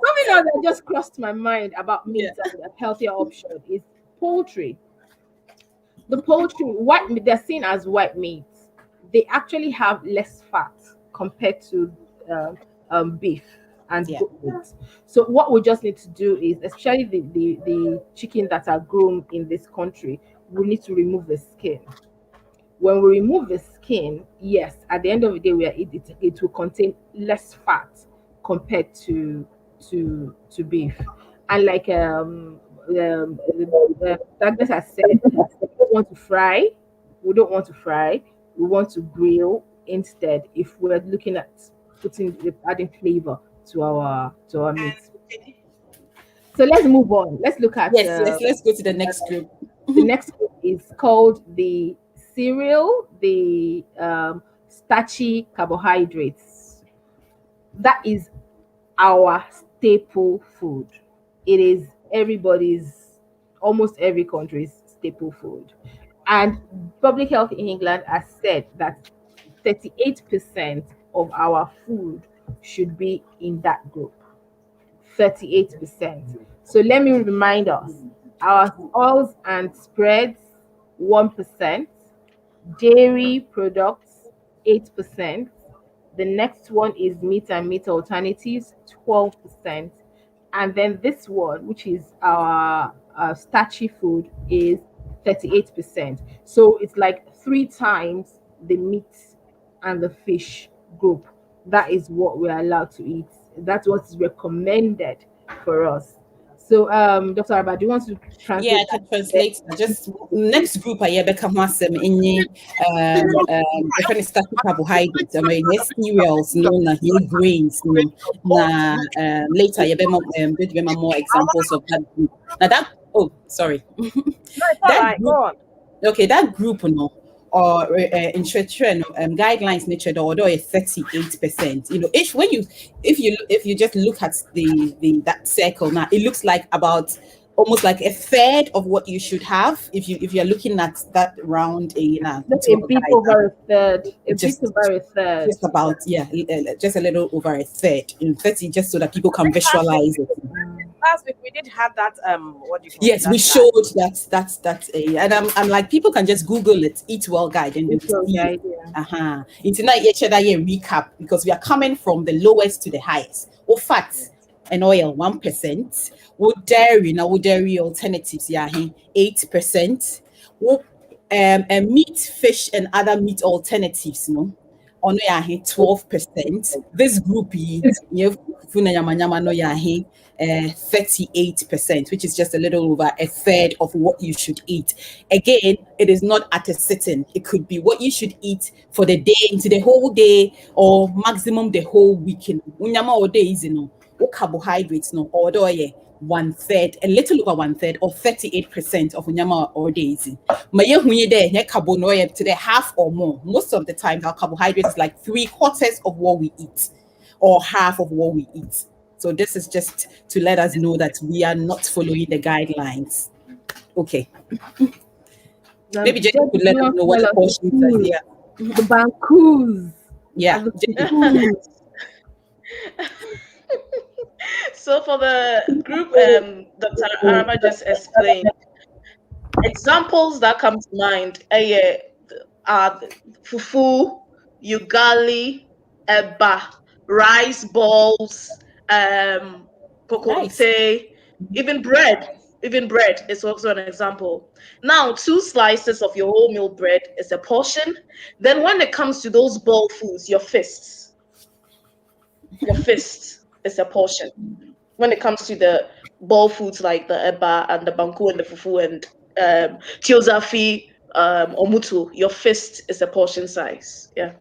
Something else that just crossed my mind about meat as a healthier option is poultry. The poultry, white meat, they're seen as white meat. They actually have less fat compared to beef and goat meat. So what we just need to do is, especially the chicken that are grown in this country, we need to remove the skin. When we remove the skin, yes, at the end of the day, it will contain less fat compared to beef. And like Douglas has said, we don't want to fry. We don't want to fry. We want to grill instead. If we're looking at adding flavor to our meat. So let's move on. Let's look at Yes. Let's go to the next group. the next group is called the cereal, the starchy carbohydrates. That is our staple food. It is almost every country's staple food. And Public Health in England has said that 38% of our food should be in that group. 38%. So let me remind us, our oils and spreads, 1%, dairy products, 8%. The next one is meat and meat alternatives, 12%. And then this one, which is our starchy food, is 38%. So it's like 3 times the meat and the fish group. That is what we're allowed to eat. That's what is recommended for us. So, Dr. Arba, do you want to translate? Yeah, I can translate. Just next group I become awesome in different starchy carbohydrates. I mean, cereals, no, na grains, no. Na later you be more examples of that group. Now that sorry. No, it's all right. Go on. Okay, that group, no, or nutrition guidelines nature order is 38%. You know, if you just look at the that circle now, it looks like about almost like a third of what you should have if you're looking at that round a bit over a third. Just about just a little over a third in 30, just so that people can visualize it. Last week we did have that what do you call yes, we showed that and I'm like, people can just Google it, Eatwell guide, and it's not yet recap, because we are coming from the lowest to the highest. Fats and oil 1%. Dairy alternatives 8%. Meat, fish, and other meat alternatives 12%. This group 38%, which is just a little over a third of what you should eat. Again, it is not at a sitting. It could be what you should eat for the day, into the whole day, or maximum the whole weekend. Carbohydrates order 1/3, a little over 1/3, or 38% of unyama or daisy. Carbohydrate to the half or more. Most of the time, our carbohydrates is like 3/4 of what we eat, or half of what we eat. So this is just to let us know that we are not following the guidelines. Okay. Maybe just could let us know what the portions are here. The bankus. Yeah. So for the group Dr. Arama just explained, examples that come to mind are fufu, ugali, eba, rice balls, kokote, even bread. Even bread is also an example. Now, 2 slices of your wholemeal bread is a portion. Then when it comes to those bowl foods, your fist is a portion. When it comes to the bowl foods like the eba and the banku and the fufu and tiozafi, omutu, your fist is a portion size. Yeah.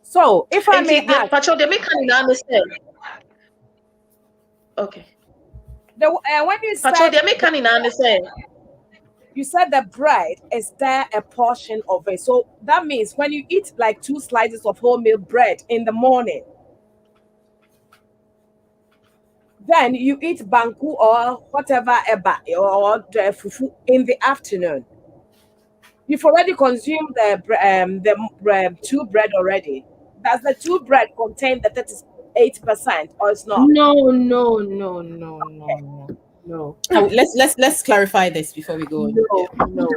So if I may ask, okay. When you said the bread, is there a portion of it? So that means when you eat like 2 slices of wholemeal bread in the morning, then you eat banku or whatever eba or the fufu in the afternoon. You've already consumed the 2 bread already. Does the 2 bread contain the 38% or it's not? No. Let's clarify this before we go on. No.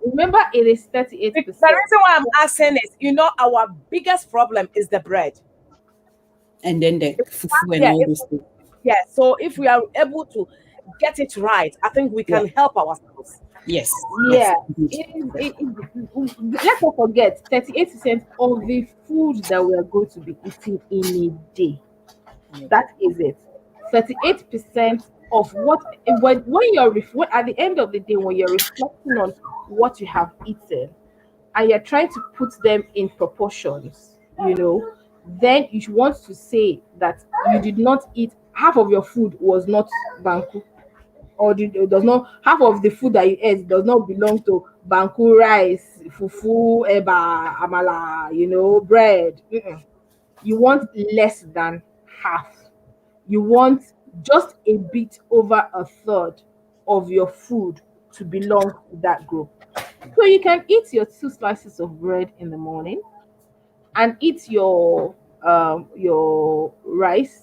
Remember, it is 38%. The reason why I'm asking is, our biggest problem is the bread. And then the fufu and all those things. Yeah, so if we are able to get it right, I think we can help ourselves. Yes. Yeah. Let's not forget, 38% of the food that we are going to be eating in a day. That is it. 38% of what when at the end of the day, when you're reflecting on what you have eaten and you're trying to put them in proportions, then you want to say that you did not eat half of your food was not banku, or does not half of the food that you ate does not belong to banku rice, fufu, eba, amala, bread. You want less than half. You want just a bit over a third of your food to belong to that group. So you can eat your 2 slices of bread in the morning and eat your rice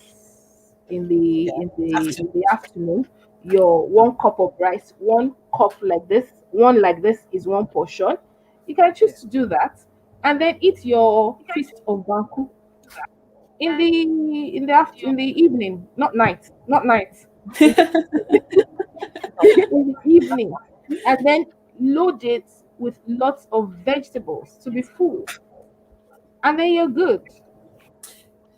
in the afternoon. Your 1 cup of rice, 1 cup like this, one like this is 1 portion. You can choose to do that, and then eat your feast of banku in the evening, not night, in, in the evening, and then load it with lots of vegetables to be full, and then you're good.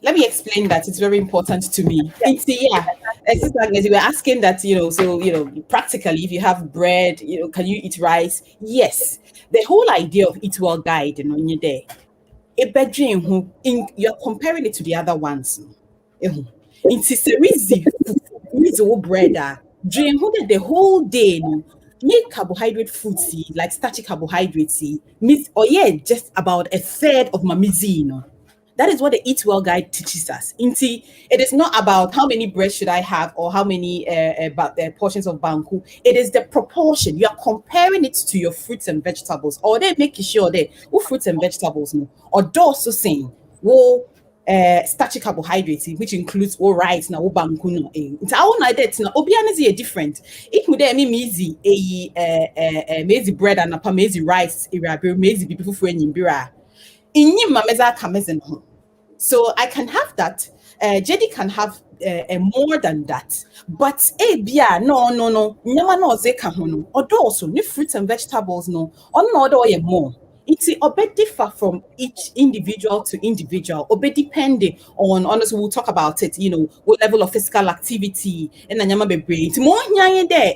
Let me explain that. It's very important to me. It's yeah. It's like as you were asking that, so practically if you have bread, can you eat rice? Yes. The whole idea of Eatwell guide, in your day, you're comparing it to the other ones. It's a easy bread. Dream who the whole day, no, make carbohydrate food see, like starchy carbohydrates see, miss or yeah, just about a third of my mizi. That is what the Eat Well guide teaches us. Inti, it is not about how many bread should I have or how many portions of banku. It is the proportion. You are comparing it to your fruits and vegetables, or they making sure that fruits and vegetables no, or also saying, well, starchy carbohydrates, which includes all rice now, banku no. It's our that now. Obiana is different. It would mean easy maize bread and a maize rice, maize people for any bira. Inyim mameza kamezin home. So I can have that. JD can have more than that. But bia no. Nyama no zeka hono. Odo also new fruits and vegetables no. On no more. It's a differ from each individual to individual. Obe depending on honestly, we'll talk about it. What level of physical activity and nyama be brain. More nyaye there.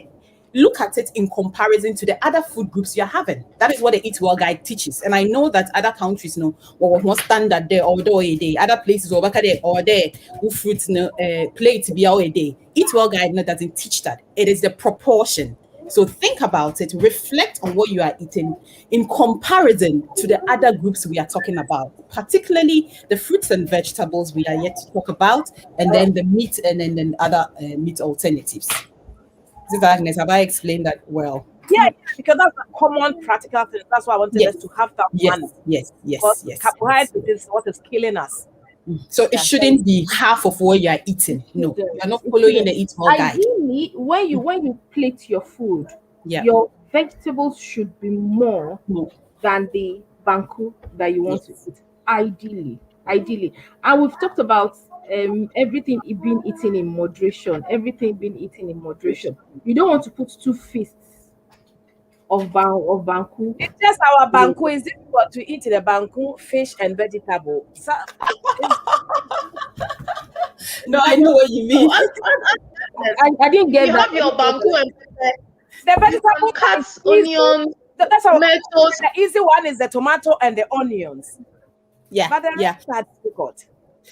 Look at it in comparison to the other food groups you're having. That is what the Eat Well guide teaches. And I know that other countries know what was more standard there, although a day, other places or back there or there who fruits no plate be all a day. Eat Well guide no, doesn't teach that. It is the proportion. So think about it, reflect on what you are eating in comparison to the other groups we are talking about, particularly the fruits and vegetables we are yet to talk about, and then the meat and then other meat alternatives. Sister Agnes, have I explained that well? Yeah, because that's a common practical thing. That's why I wanted Yes. us to have that Yes, one. yes. Because carbohydrate is what is killing us. So it shouldn't be half of what you are eating. No, you are not It following shouldn't. the Eat Well guide. Ideally, when you plate your food, Yeah. your vegetables should be more No. than the banku that you want Yes. to eat. Ideally, and we've talked about everything being eaten in moderation. Everything being eaten in moderation. You don't want to put 2 feasts of banku. It's just our banku is difficult to eat the banku, fish, and vegetable. So it's, No, I know what you mean. I didn't get You that. have your banku and the vegetable cuts, is easy. onions, That's how tomatoes. the easy one is the tomato and the onions. Yeah, But the yeah. rest are difficult.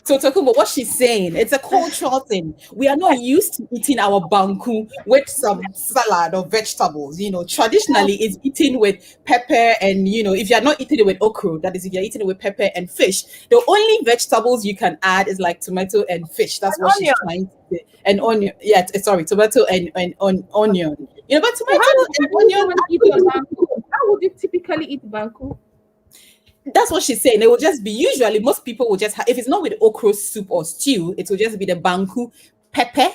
So talking about what she's saying, it's a cultural thing. We are not used to eating our banku with some salad or vegetables. Traditionally it's eaten with pepper and if you're not eating it with okra, that is if you're eating it with pepper and fish. The only vegetables you can add is like tomato and fish. That's And what onion. she's trying to say. And onion. Yeah, sorry, tomato and onion. But So tomato and how onion. would you eat your banku? How would you typically eat banku? That's what she's saying. It will just be usually most people will just have, if it's not with okra soup or stew, it will just be the banku pepper,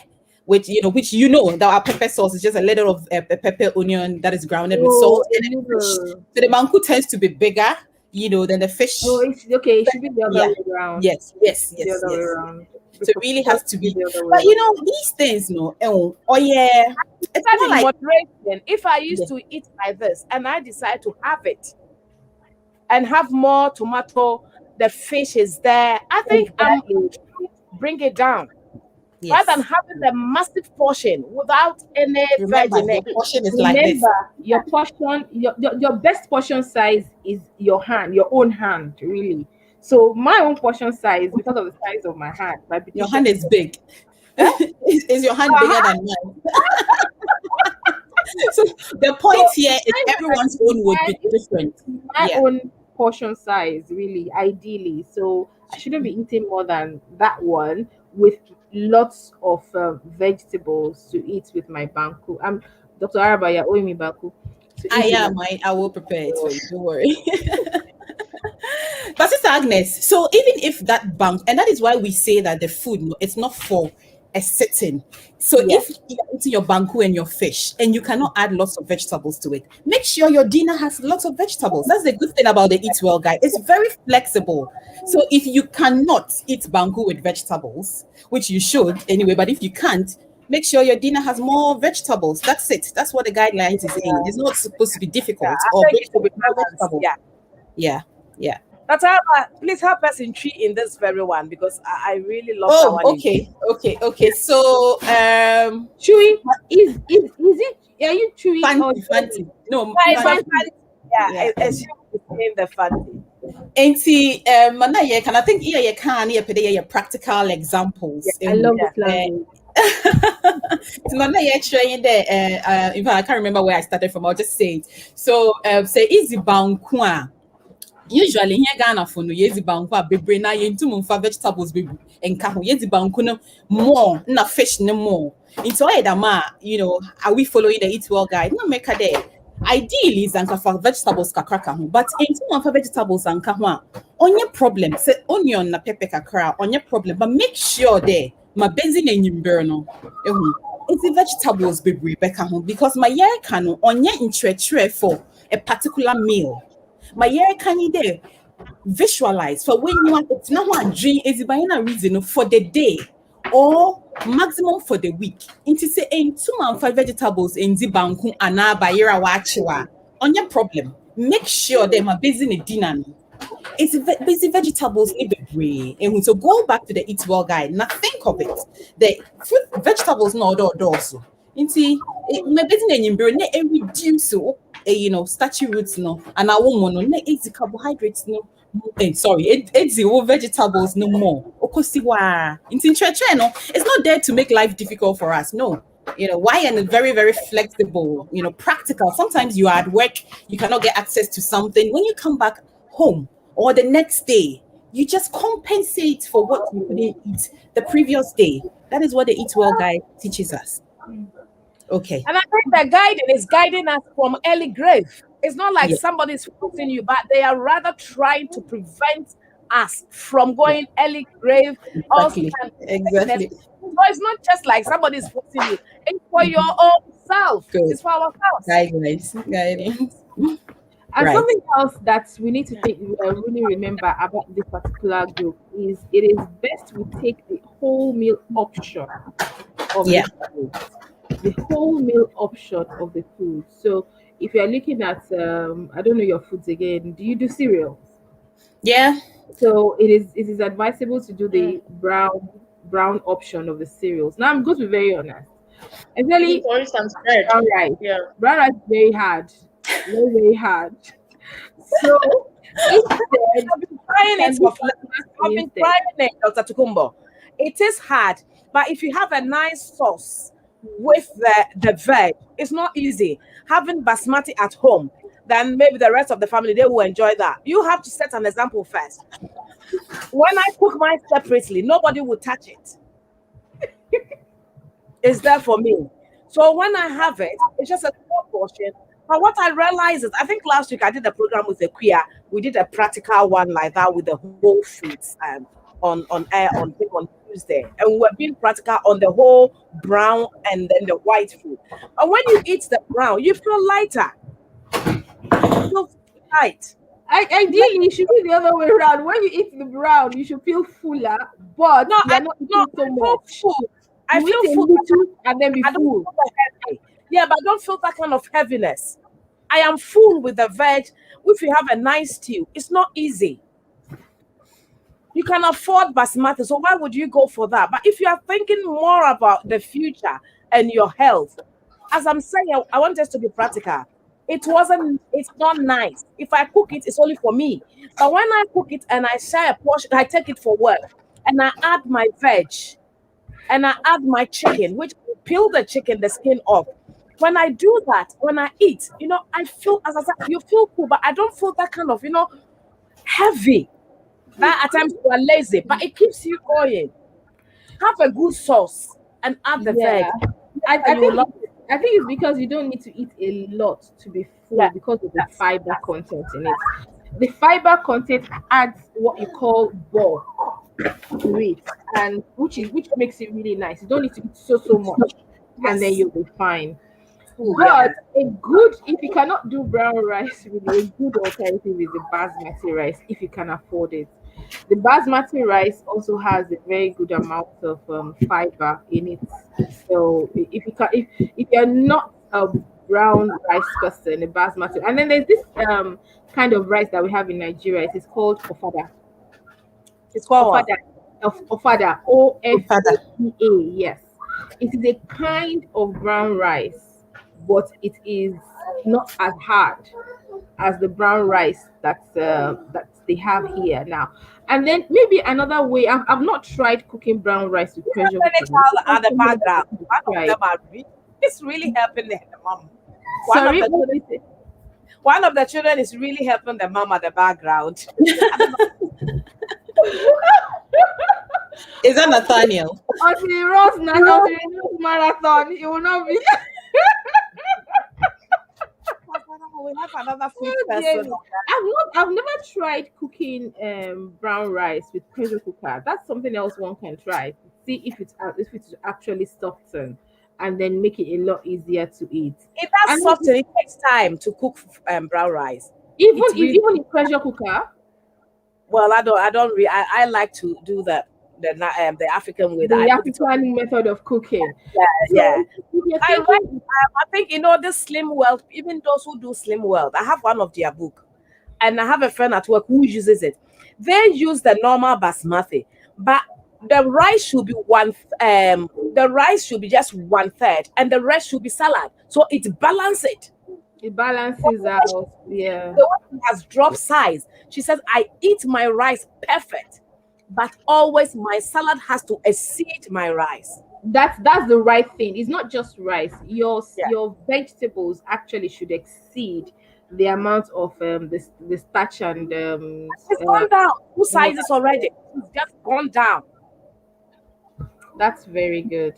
which that our pepper sauce is just a little of pepper onion that is grounded with Oh, salt and then fish. little. So the banku tends to be bigger, than the fish. Oh, it's okay. It should be the other Yeah. way around. Yes. The other way Yes. around. So it really has to be. The other way But around. these things, oh yeah, it's That more in like moderation. If I used to eat like this and I decide to have it and have more tomato, the fish is there. I think Exactly. bring it down. Yes. rather than having the massive portion without any veg Remember, in your it. portion is like this. Remember, your portion, your best portion size is your hand, your own hand, really. So my own portion size, because of the size of my hand, might be Your hand different. is big. Is your hand bigger than mine? So the point here is everyone's own would be different. My Yeah. own portion size, really, ideally. So I shouldn't be eating more than that one with lots of vegetables to eat with my banku. Dr. Araba, you're owing me banku to I eat with am. I will prepare it for you. Don't worry. But Sister Agnes, so even if that bank, and that is why we say that the food, no, it's not for a sitting. So Yeah. if you're eating your banku and your fish and you cannot add lots of vegetables to it, make sure your dinner has lots of vegetables. That's the good thing about the Eatwell guide. It's very flexible. So if you cannot eat banku with vegetables, which you should anyway, but if you can't, make sure your dinner has more vegetables. That's it. That's what the guidelines is saying. It's not supposed to be Yeah, difficult I or think it should be more balanced. vegetables. Yeah. Yeah. Yeah. That's please help us in treating this very one because I really love that Oh, one. okay. So, Chewy, is it? Are you chewy or fancy. No, Yeah, it's a fancy. fancy. Yeah, Yeah. I assume it's saying the fancy. And see, mana ye can I think ye can ye pede ye practical examples. I love Yeah. this language. So mana ye trying there. In fact, I can't remember where I started from. I'll just say it. So, say easy bankwa. Usually here Ghana for no yezi banku a bebre na ye ntum mfa vegetables bebre enka ho yezi banku no more na fish no more into all that ma are we following the eat well guide no make a day ideally is anka for vegetables kakraka ho but ntum mfa vegetables anka ho a onye problem say onion na pepper kakra onye problem but make sure there ma benzin enyimber no ehu it's the vegetables bebre beka ho because my year can onye ntrechre for a particular meal my year can you there visualize for when you want it's not one dream is a reason for the day or maximum for the week. Into say in 2 and 5 vegetables in the banku and bayera wachiwa on your problem. Make sure they are busy in dinner. It's busy vegetables in the brain. And so go back to the Eat Well guide. Now think of it. The fruit vegetables no also. Into my business in brain reduce so starchy roots no and I won't no easy carbohydrates no sorry it's the vegetables no more okosiwa no it's not there to make life difficult for us no why and very very flexible practical sometimes you are at work you cannot get access to something when you come back home or the next day you just compensate for what you didn't eat the previous day. That is what the Eat Well guide teaches us. Okay. And I think the guiding is guiding us from early grave. It's not like Yeah. somebody's forcing you, but they are rather trying to prevent us from going early grave. Exactly. So it's not just like somebody's forcing you. It's for your own self. Good. It's for ourselves. Guidance. And Right. something else that we need to really remember about this particular group is it is best we take the whole meal option of Yeah. the food. The whole meal option of the food. So if you're looking at I don't know your foods again, do you do cereals? Yeah. So it is advisable to do the brown option of the cereals. Now I'm going to be very honest. Especially For instance, bread. brown rice. Yeah. Brown rice is very hard. Very, very hard. So instead, I've been trying it for I've been instead. trying it, Dr. Tukumbo. It is hard, but if you have a nice sauce with the veg, it's not easy. Having basmati at home, then maybe the rest of the family they will enjoy that. You have to set an example first. When I cook mine separately, nobody will touch it. It's there for me. So when I have it, it's just a small portion. But what I realized is, I think last week I did a program with the queer. We did a practical one like that with the whole foods on air on Tuesday, and we were being practical on the whole brown and then the white food. And when you eat the brown, you feel lighter. You feel light. Ideally, it should be the other way around. When you eat the brown, you should feel fuller, but No, you're not eating so much. full. I You feel eat a full, little and then be I don't full. feel that heavy. Yeah, but I don't feel that kind of heaviness. I am full with the veg. If you have a nice stew, it's not easy. You can afford basmati, so why would you go for that? But if you are thinking more about the future and your health, as I'm saying, I want us to be practical. It's not nice. If I cook it, it's only for me. But when I cook it and I share a portion, I take it for work and I add my veg and I add my chicken, which I peel the chicken, the skin off. When I do that, when I eat, I feel, as I said, you feel cool, but I don't feel that kind of, heavy. That at times you are lazy, but it keeps you going. Have a good sauce and add the veg. Yeah. I, I You will think love it- I think it's because you don't need to eat a lot to be full Yeah. because of the fiber content in it. The fiber content adds what you call bulk to it, and which makes it really nice. You don't need to eat so much, and then Yes. you'll be fine. Yeah. But if you cannot do brown rice, really, a good alternative is the basmati rice if you can afford it. The basmati rice also has a very good amount of fiber in it. So if you're not a brown rice person, a basmati, and then there's this kind of rice that we have in Nigeria. It is called ofada. It's called what? Ofada, OFADA. Yes, it is a kind of brown rice, but it is not as hard as the brown rice that they have here now. And then maybe another way. I've not tried cooking brown rice with pressure Many cooker. child at the background. One of Right. them are it's really helping the mom. One Sorry, of the what children, is it? one of the children is really helping the mom at the background. Is that Nathaniel? Until he runs marathon, it will not be. We have another food Oh, dear person. me. I've never tried cooking brown rice with pressure cooker. That's something else one can try. See if it's actually softened and then make it a lot easier to eat. It And does soften. It takes time to cook brown rice. even It's if really even in pressure cooker, well. I don't. I like to do the African way that I the put it on. African method of cooking. Yeah. So if you're I read, thinking, I think this Slim World, even those who do Slim World, I have one of their book, and I have a friend at work who uses it. They use the normal basmati, but the rice should be the rice should be just 1/3, and the rest should be salad, so it balances it. it balances out. Yeah. The one has dropped size. She says, I eat my rice perfect, but always my salad has to exceed my rice. That's the right thing. It's not just rice. Yeah. Your vegetables actually should exceed the amount of the starch and It's gone down 2 sizes already. It's just gone down. that's very good.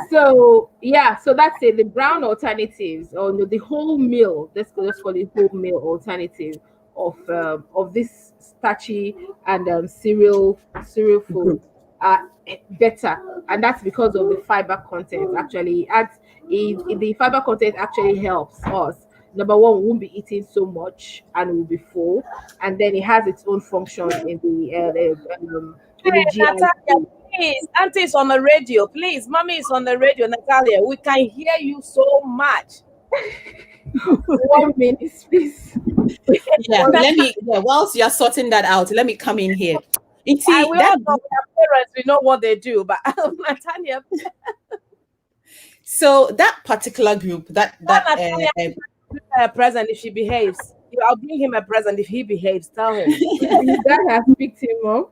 So yeah, so that's it. The brown alternatives, or the whole meal. Let's call it whole meal alternative of this starchy and cereal food are better, and that's because of the fiber content. Actually, the fiber content actually helps us. Number one, we won't be eating so much and we'll be full, and then it has its own function in the Hey, Natalia, GI. please. Auntie is on the radio. Please, mommy is on the radio. Natalia, we can hear you so much. 1 minute, please. Yeah, whilst you're sorting that out, let me come in here. You We see, all that know our parents, we know what they do, but Natalia, so that particular group, Natalia a present if she behaves. I'll bring him a present if he behaves. Tell him. You guys have picked him up.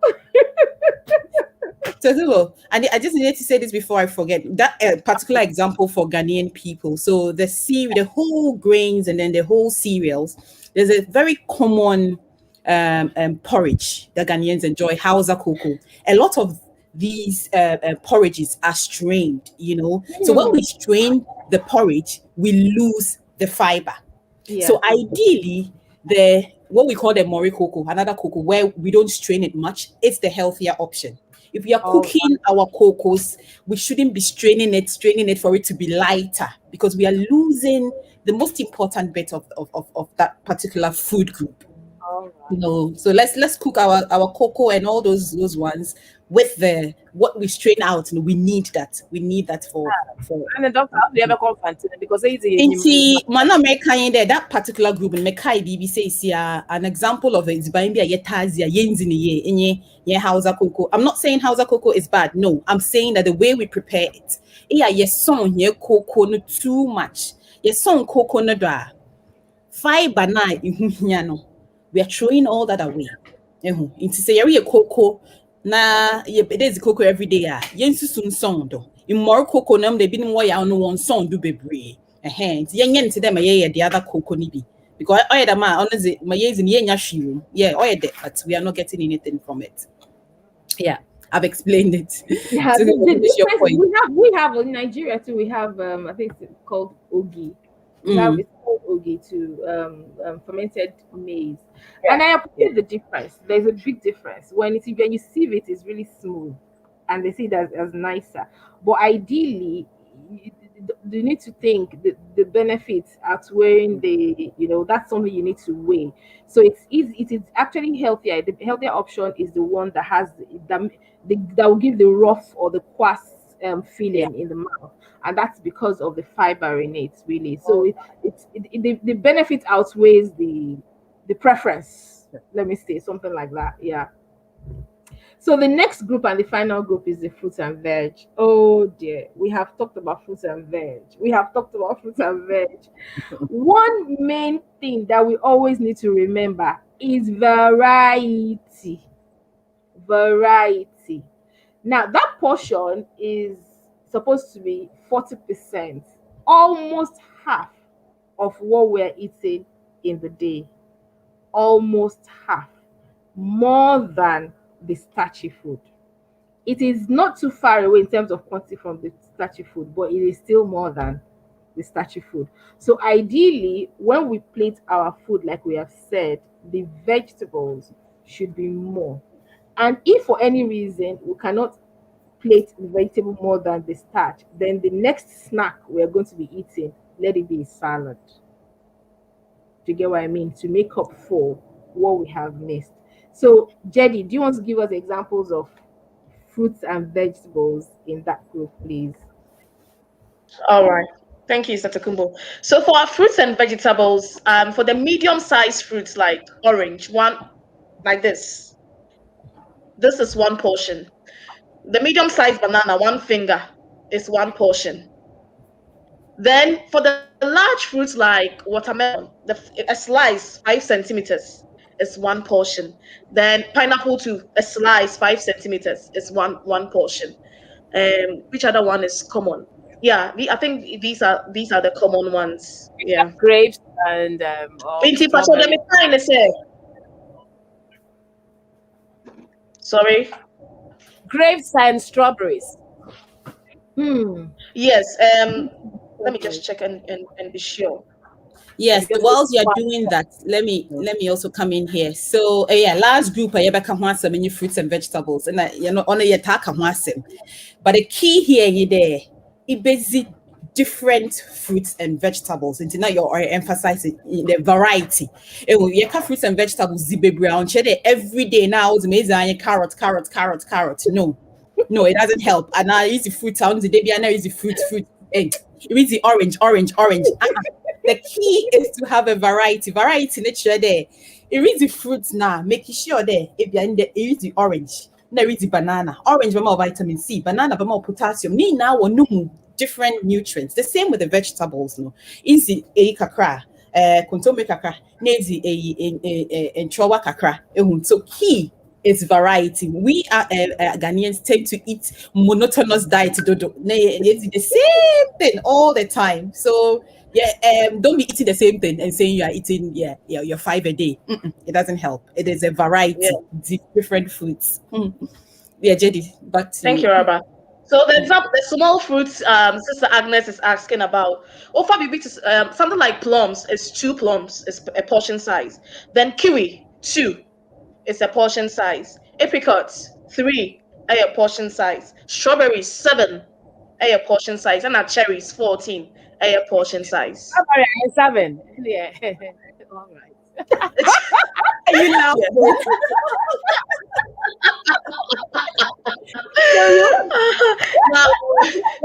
so and I just needed to say this before I forget that particular example for Ghanaian people. So the whole grains and then the whole cereals. There's a very common porridge that Ghanaians enjoy, Hausa cocoa. A lot of these porridges are strained, So when we strain the porridge, we lose the fiber. Yeah. So ideally, what we call the mori cocoa, another cocoa where we don't strain it much, it's the healthier option. If we are cooking our cocos, we shouldn't be straining it for it to be lighter, because we are losing the most important bit of that particular food group. All You right. know, so let's cook our cocoa and all those ones with the what we strain out, and we need that. We need that for And the doctor, how do you ever confront it? Because it's a Inti mana meka yin there that particular group in meka bibi say an example of it by a yetazia yenzi ni ye enye ye hausa cocoa. I'm not saying hausa cocoa is bad. No, I'm saying that the way we prepare it. Yeah, yes son ye cocoa no too much. Yes son cocoa no da. Fiber na ihu hia no. We are throwing all that away. Inti say yari cocoa na ye bedezi cocoa every day ah. Yensu sun song do. In more cocoa nam de bin mo ya no one song do bebre. Nti yenye nti dem ye the other cocoa ni bi. Because oil da ma honestly my years in yenya hwirum. Yeah, oil de but we are not getting anything from it. Yeah, I've explained it. Yeah, To the finish your difference point. we have in Nigeria too. We have I think it's called ogi. We have Mm, it's called ogi too, fermented maize, Yeah. and I appreciate the difference. There's a big difference when you sieve it, it's really smooth, and they see it as nicer. But ideally, you, you need to think the benefits outweighing that's something you need to weigh. So it's easy. It is actually healthier. The healthier option is the one that has that will give the rough or the quas Yeah. feeling in the mouth, and that's because of the fiber in it, really. So Oh, the benefit outweighs the preference. Let me say something like that. Yeah. So the next group and the final group is the fruits and veg. Oh dear, we have talked about fruits and veg. We have talked about fruits and veg. One main thing that we always need to remember is variety. Variety. Now that portion is supposed to be 40%, almost half of what we're eating in the day. Almost half. More than the starchy food. It is not too far away in terms of quantity from the starchy food, but it is still more than the starchy food. So ideally, when we plate our food, like we have said, the vegetables should be more. And if for any reason we cannot plate the vegetable more than the starch, then the next snack we are going to be eating, let it be a salad. Do you get what I mean? To make up for what we have missed. So, Jedi, do you want to give us examples of fruits and vegetables in that group, please? All right. Thank you, Satakumbo. So for our fruits and vegetables, for the medium-sized fruits like orange, one like this is one portion. The medium-sized banana, one finger is one portion. Then for the large fruits like watermelon, a slice 5 centimeters is one portion. Then pineapple too, a slice 5 centimeters is one portion. Which other one is common? Yeah, I think these are the common ones. we Yeah. have grapes and Binti Pacho, let strawberries. me find this here. Sorry. Grapes and strawberries. Hmm. Yes. Let me Strawberries. just check and be sure. Yeah, yes, because whilst you're it's doing that, let me also come in here. So yeah, last group I ever come once many fruits and vegetables, and you know on your talk once. But the key here you there, it basic different fruits and vegetables. And now you're emphasizing the variety. You can fruits and vegetables zibe brown every day now. It's amazing. Carrot. No, no, it doesn't help. And now easy fruit sounds the day. Now easy fruit. It is the orange. The key is to have a variety nature there. It is the fruits now, making sure there if you're in the it is the orange. There is the banana. Orange more vitamin C, banana more potassium. Ni now or no different nutrients. The same with the vegetables, no. Easy a kakra, kontombe kakra, nezi a chowa kakra. So key is variety. We are Ghanaians tend to eat monotonous diet. It's the same thing all the time. So yeah, don't be eating the same thing and saying you are eating you're five a day. It doesn't help. It is a Yeah. variety, different foods. Yeah, JD, back to Thank you. you, Rabba. So the small fruits Sister Agnes is asking about. Ofa bibi something like plums is 2 plums is a portion size. Then kiwi 2 is a portion size. Apricots 3 a portion size. Strawberries 7 a portion size. And our cherries 14 a portion size. strawberry and 7. Yeah. All right. you now? Now,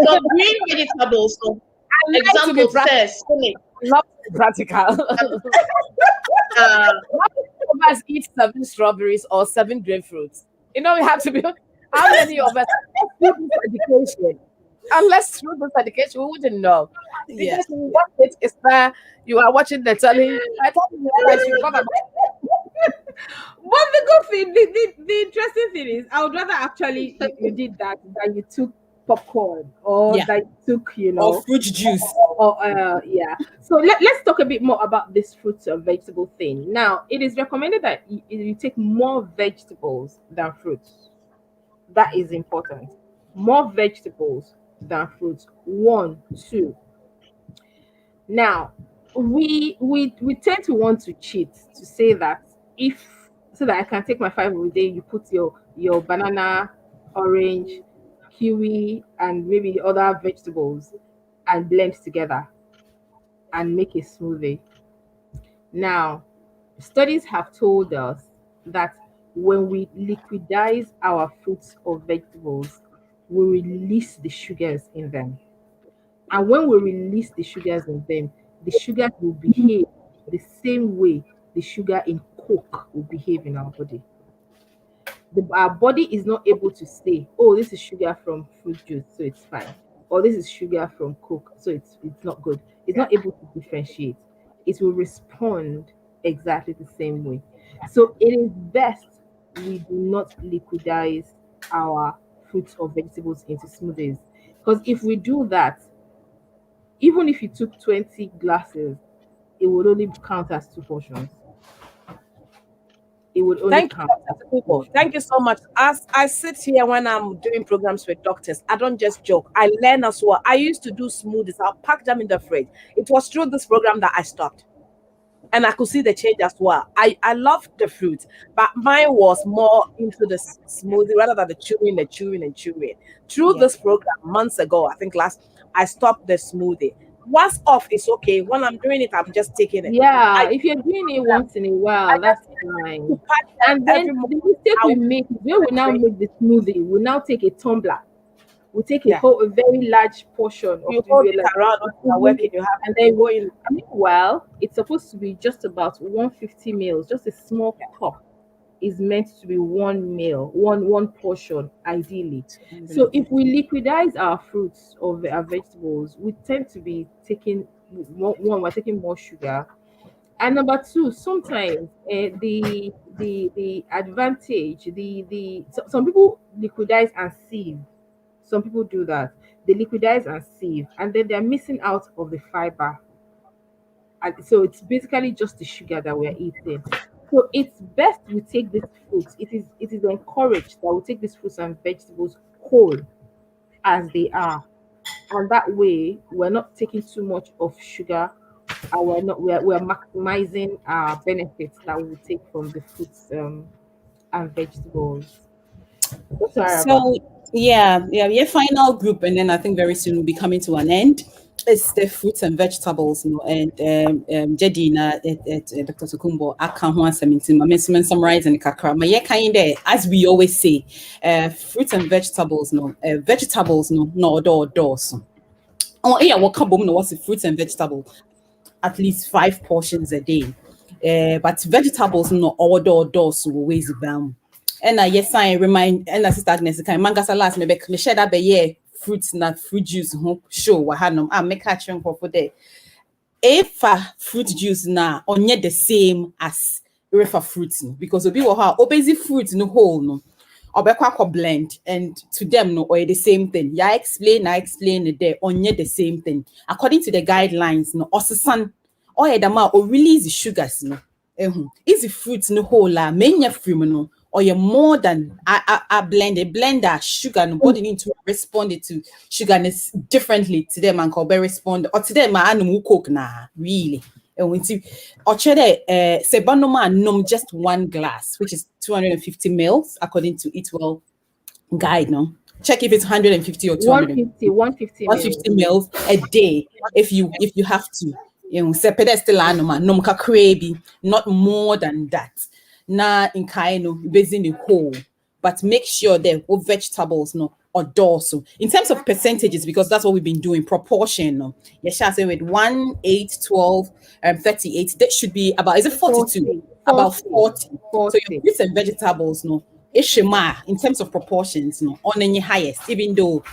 so green vegetables. So example says, Not practical. Of us eat 7 strawberries or 7 grapefruits. You know, we have to be. How many of us through this education? Unless through this education, we wouldn't know. Yeah. Because what it is there, you are watching the telly. I thought you realize you got about. But the good thing, the interesting thing is, I would rather actually you did that than you took popcorn or Yeah. that you took, Or fruit juice. or yeah. So let's talk a bit more about this fruits and vegetable thing. Now, it is recommended that you take more vegetables than fruits. That is important. More vegetables than fruits. 1, 2. Now, we tend to want to cheat to say that if so that I can take my 5 a day, you put your banana, orange, kiwi, and maybe other vegetables and blend together and make a smoothie. Now, studies have told us that when we liquidize our fruits or vegetables, we release the sugars in them. And when we release the sugars in them, the sugars will behave the same way the sugar in Coke will behave in our body. Our body is not able to say, oh, this is sugar from fruit juice, so it's fine. Or this is sugar from Coke, so it's not good. It's not able to differentiate. It will respond exactly the same way. So it is best we do not liquidize our fruits or vegetables into smoothies. Because if we do that, even if you took 20 glasses, it would only count as 2 portions. It would only Thank you, count as Dr. 2 Kubo. portions. Thank you so much. As I sit here when I'm doing programs with doctors, I don't just joke. I learn as well. I used to do smoothies. I'll pack them in the fridge. It was through this program that I stopped. And I could see the change as well. I loved the fruit, but mine was more into the smoothie rather than the chewing. Through Yeah. this program months ago, I think I stopped the smoothie. Once off, it's okay. When I'm doing it, I'm just taking it. Yeah, I if you're doing it once in a while, that's fine. to pack them And then every the morning. mistake I we will make is when we now make the smoothie, we now take a tumbler. We take Yeah. a very large portion of You the hold it like, around when you are working. You have and to then go in. meanwhile, it's supposed to be just about 150 mils, just a small cup is meant to be 1 meal, one portion, ideally. So if we liquidize our fruits or our vegetables, we tend to be taking we're taking more sugar. And number 2, sometimes the advantage, some people liquidize and sieve. Some people do that. They liquidize and sieve, and then they're missing out of the fiber. And so it's basically just the sugar that we're eating. So it's best we take these fruits. It is encouraged that we take these fruits and vegetables whole as they are. And that way we're not taking too much of sugar, and we're maximizing our benefits that we take from the fruits and vegetables. What's Araba? So your final group, and then I think very soon we'll be coming to an end. It's the fruits and vegetables, and Jedina, Dr. Tukumbo, I can't want something to summarize and kakra. But yeah, kind of, as we always say, fruits and vegetables, vegetables, no, doors. Oh yeah, what kabum no what's the fruits and vegetables? At least 5 portions a day. But vegetables no order doors always bound. And yes, I remind and sister Agnes kind manga salas me share that be yeah fruits na fruit juice show what hanum make catching for there. If fruit juice na onye the same as refer fruits no, because obi wo ha obezi fruit no whole no obekwa blend, and to them no or the same thing. Yeah, I explain it there onye the same thing according to the guidelines no osesan or edama or release the sugars no is the fruits no whole la menya free no or you're more than a blender sugar and body need to respond to sugarness differently to them and call be respond or to them animal coke na really. And when see or say banoma num just 1 glass, which is 250 mils according to Eatwell guide. No, check if it's 150 or 250. 150 mils a day if you have to. Say pedestal anoma num ka crazy, not more than that. na in kind of based in the whole, but make sure that all vegetables no or dorsal in terms of percentages, because that's what we've been doing proportion. No, yes, I say with 1, 8, 12, 38, that should be about, is it 42? 40, About 40, 40. So your 40. fruits and vegetables, no, ishima in terms of proportions, no, on any highest, even though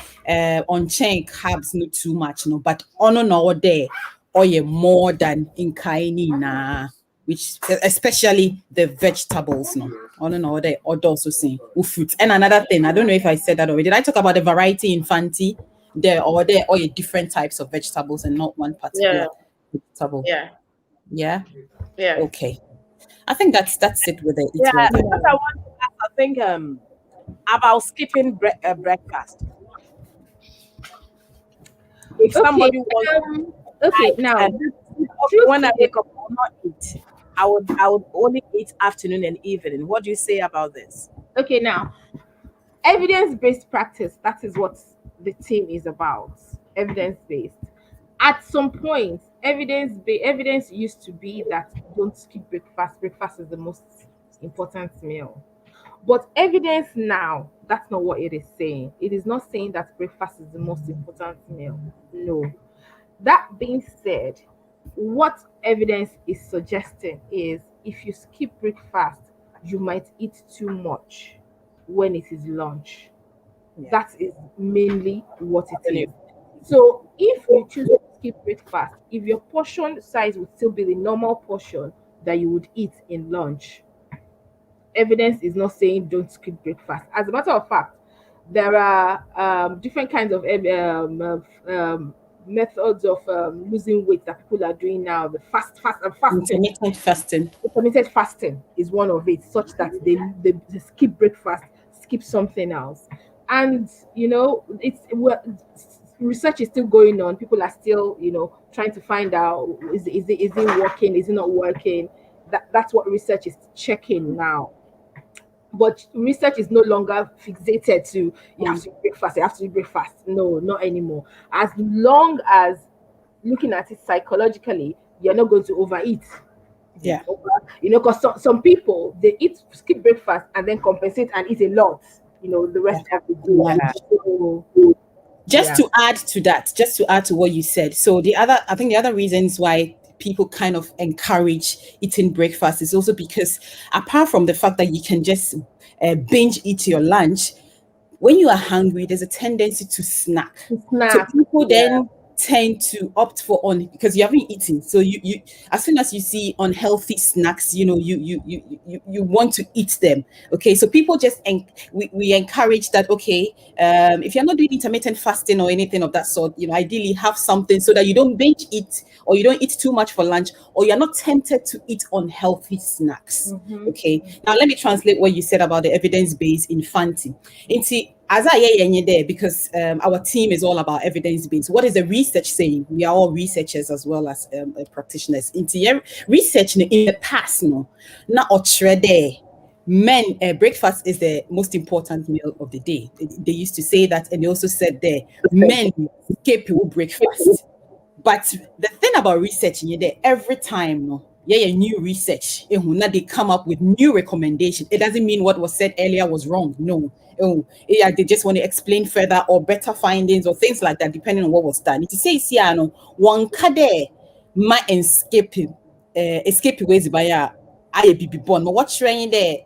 on chain carbs not too much, no, but on or there, or you more than in kaini na, which especially the vegetables, no. On and order or also saying fruits. And another thing, I don't know if I said that already. Did I talk about the variety in Fanti? There or your different types of vegetables and not one particular Yeah. vegetable. Yeah. Yeah. Yeah. Okay. I think that's it with the Yeah, Eatwell. what I want to ask, I think about skipping breakfast. If Okay. somebody wants Okay. to Now, and the okay, truth when I is, wake up, I will not eat. I would only eat afternoon and evening. What do you say about this? okay. Now, evidence-based practice. That is what the team is about. Evidence-based. At some point, evidence used to be that don't skip breakfast. Breakfast is the most important meal. But evidence now, that's not what it is saying. It is not saying that breakfast is the most important meal. No. That being said, what evidence is suggesting is if you skip breakfast, you might eat too much when it is lunch. Yeah. That is mainly what it Anyway. is. So if you choose to skip breakfast, if your portion size would still be the normal portion that you would eat in lunch, evidence is not saying don't skip breakfast. As a matter of fact, there are different kinds of methods of losing weight that people are doing now. The fasting. Intermittent fasting. Intermittent fasting is one of it, such that they skip breakfast, skip something else, and research is still going on. People are still trying to find out is it working, is it not working. That's what research is checking now. But research is no longer fixated to you have to eat breakfast, you have to eat breakfast. No, not anymore. As long as looking at it psychologically, you're not going to overeat. Yeah. Because some people they skip breakfast and then compensate and eat a lot, the rest of the day. Yeah. So, Just yeah. to add to that, just to add to what you said. So I think the other reasons why people kind of encourage eating breakfast is also because apart from the fact that you can just binge eat your lunch, when you are hungry, there's a tendency to snack. So Snack. people Yeah. then tend to opt for because you haven't eaten. So you as soon as you see unhealthy snacks, you want to eat them. Okay, so people we encourage that. Okay, if you're not doing intermittent fasting or anything of that sort, ideally have something so that you don't binge eat or you don't eat too much for lunch or you're not tempted to eat unhealthy snacks. Okay, now let me translate what you said about the evidence base in Fanti. As I there, because our team is all about evidence based. What is the research saying? We are all researchers as well as practitioners. Research in the past, not there. Men, breakfast is the most important meal of the day. They used to say that, and they also said there, men skip breakfast. But the thing about research, every time, new research, they come up with new recommendations. It doesn't mean what was said earlier was wrong. No. They just want to explain further or better findings or things like that, depending on what was done. It says here, one kade ma escape ways by I be born. But what's right there?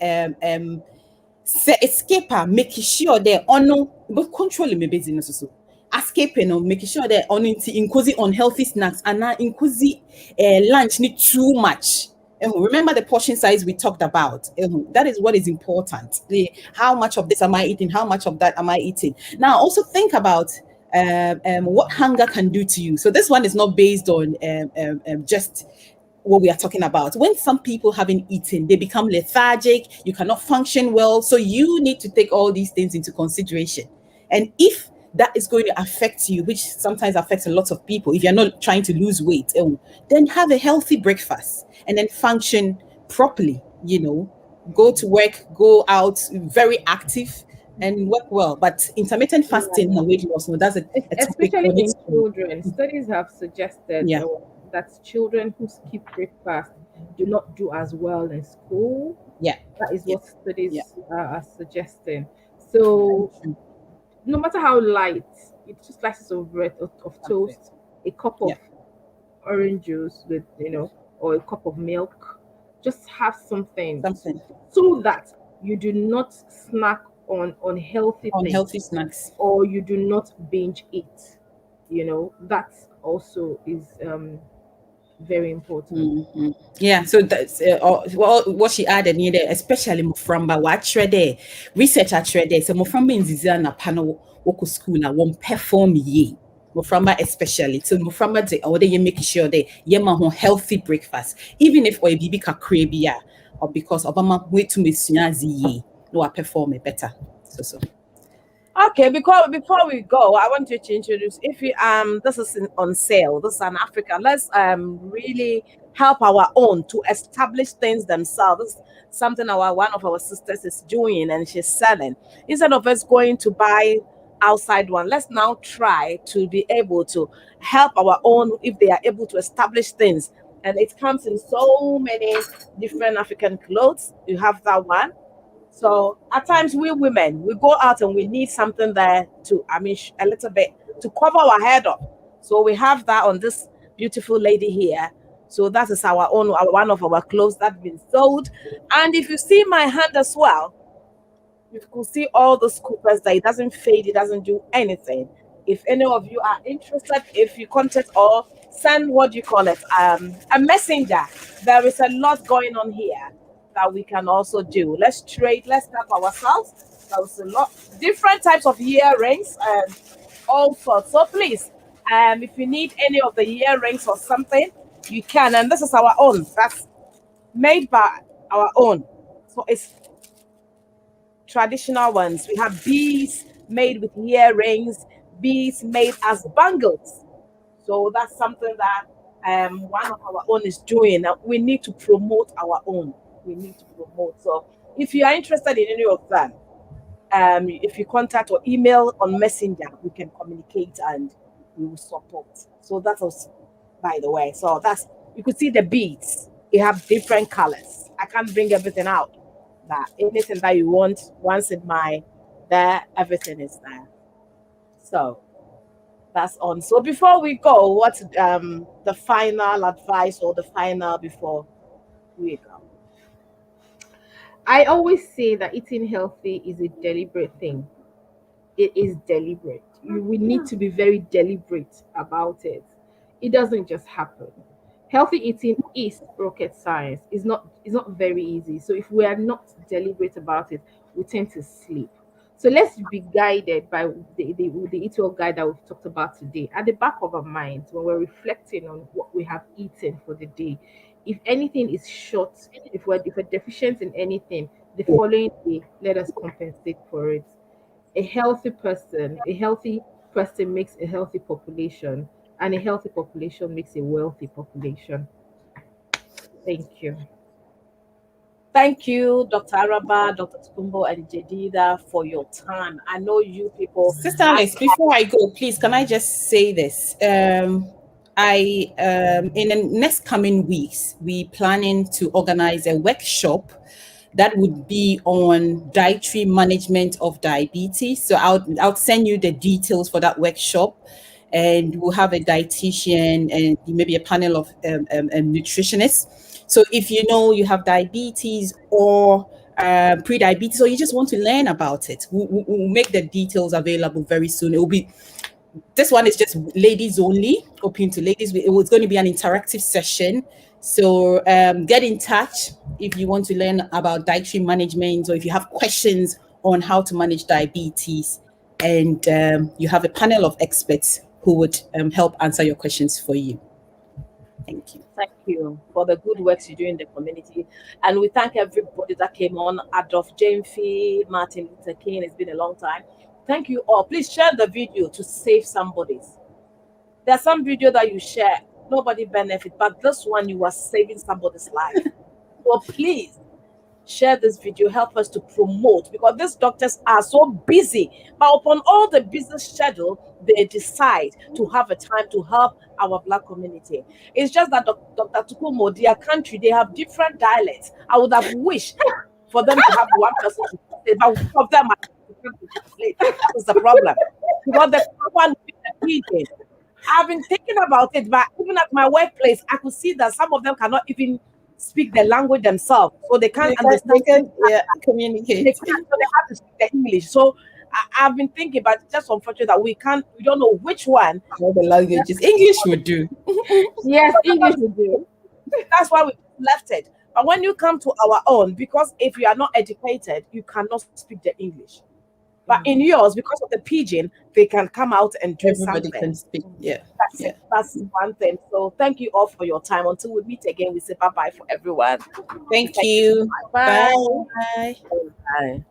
Say escape making sure they honor but controlling my business so escaping or making sure they on including unhealthy snacks and now including lunch need too much. Remember the portion size we talked about. That is what is important. How much of this am I eating? How much of that am I eating? Now also think about what hunger can do to you. So this one is not based on just what we are talking about. When some people haven't eaten, they become lethargic, you cannot function well. So you need to take all these things into consideration. And if that is going to affect you, which sometimes affects a lot of people, if you're not trying to lose weight, then have a healthy breakfast and then function properly, go to work, go out, very active and work well. But intermittent fasting and weight loss, that's a topic Especially for in this. children, studies have suggested Yeah. that children who skip breakfast do not do as well in school. Yeah. That is Yeah. what studies Yeah. are suggesting. So no matter how light, it's just slices of bread of That's it. toast, a cup Yeah. of orange juice with or a cup of milk. Just have something Something. so that you do not snack on unhealthy things Unhealthy snacks. or you do not binge eat. That also is very important. Mhm. Yeah, so that's what she added near there, especially Muframba. What there, research at there. So Muframba in Zizana panel woko school na won't perform ye. Muframba especially. So Muframba de or they make sure they yema hon healthy breakfast. Even if or bibi ka crabia or because Obama wait to miss ye no I perform it better. So. Okay, because before we go, I want you to introduce if you this is on sale. This is an African. Let's really help our own to establish things themselves. This is something our one of our sisters is doing and she's selling. Instead of us going to buy outside one, let's now try to be able to help our own if they are able to establish things. And it comes in so many different African clothes. You have that one. So at times we women we go out and we need something there to a little bit to cover our head up. So we have that on this beautiful lady here. So that is our own one of our clothes that's been sold. And if you see my hand as well, you could see all the scoopers that it doesn't fade, it doesn't do anything. If any of you are interested, if you contact or send what do you call it, a messenger. There is a lot going on here that we can also do. Let's trade, let's help ourselves. There's a lot different types of earrings and all sorts. So please, if you need any of the earrings or something, you can. And this is our own. That's made by our own. So it's traditional ones. We have beads made with earrings, beads made as bangles. So that's something that one of our own is doing. We need to promote our own. We need to promote. So if you are interested in any of them, if you contact or email on Messenger, we can communicate and we will support. So that was, by the way. So that's you could see the beads. They have different colors. I can't bring everything out. That anything that you want, once in my there, everything is there. So that's on. So before we go, what's the final advice or the final before we go? I always say that eating healthy is a deliberate thing. It is deliberate. We need to be very deliberate about it. It doesn't just happen. Healthy eating is rocket science. It's not very easy. So if we are not deliberate about it, we tend to sleep. So let's be guided by the Eatwell guide that we've talked about today. At the back of our minds, when we're reflecting on what we have eaten for the day, if anything is short, if we're deficient in anything, the following day, let us compensate for it. A healthy person makes a healthy population, and a healthy population makes a wealthy population. Thank you. Thank you, Dr. Araba, Dr. Tukumbo, and Jedida for your time. I know you people. Sister Alice, before I go, please, can I just say this? I in the next coming weeks, we planning to organize a workshop that would be on dietary management of diabetes. So I'll send you the details for that workshop, and we'll have a dietitian and maybe a panel of nutritionists. So if you know you have diabetes or pre-diabetes, or you just want to learn about it, we'll make the details available very soon. It will be this one is just ladies only, open to ladies. It was going to be an interactive session. So get in touch if you want to learn about dietary management or if you have questions on how to manage diabetes. And you have a panel of experts who would help answer your questions for you. Thank you. Thank you for the good works you do in the community. And we thank everybody that came on. Adolf Jamfi, Martin Luther King. It's been a long time. Thank you all. Please share the video to save somebody's. There's some video that you share, nobody benefit, but this one you are saving somebody's life. So please share this video, help us to promote, because these doctors are so busy. But upon all the busy schedule, they decide to have a time to help our Black community. It's just that Dr. Tukumo, their country, they have different dialects. I would have wished for them to have one person to translate, but one of them are to translate. That is the problem. Because the one with the pidgin, I've been thinking about it, but even at my workplace, I could see that some of them cannot even speak the language themselves, so they can't understand. Communicate. They can't, so they have to speak the English. So I've been thinking, but it's just unfortunate that we don't know which one. All the languages. English would do. Yes, English will do. That's why we left it. But when you come to our own, because if you are not educated, you cannot speak the English. But in yours, because of the pidgin, they can come out and do Everybody something. can speak. Yeah. That's it. That's one thing. So thank you all for your time. Until we meet again, we say bye-bye for everyone. Thank you. Bye. Bye. Bye.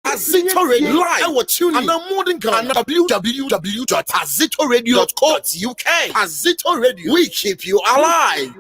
Pazito Radio live. I was tuning. And I'm more than www.pazitoradio.co.uk. Pazito Radio. We keep you alive.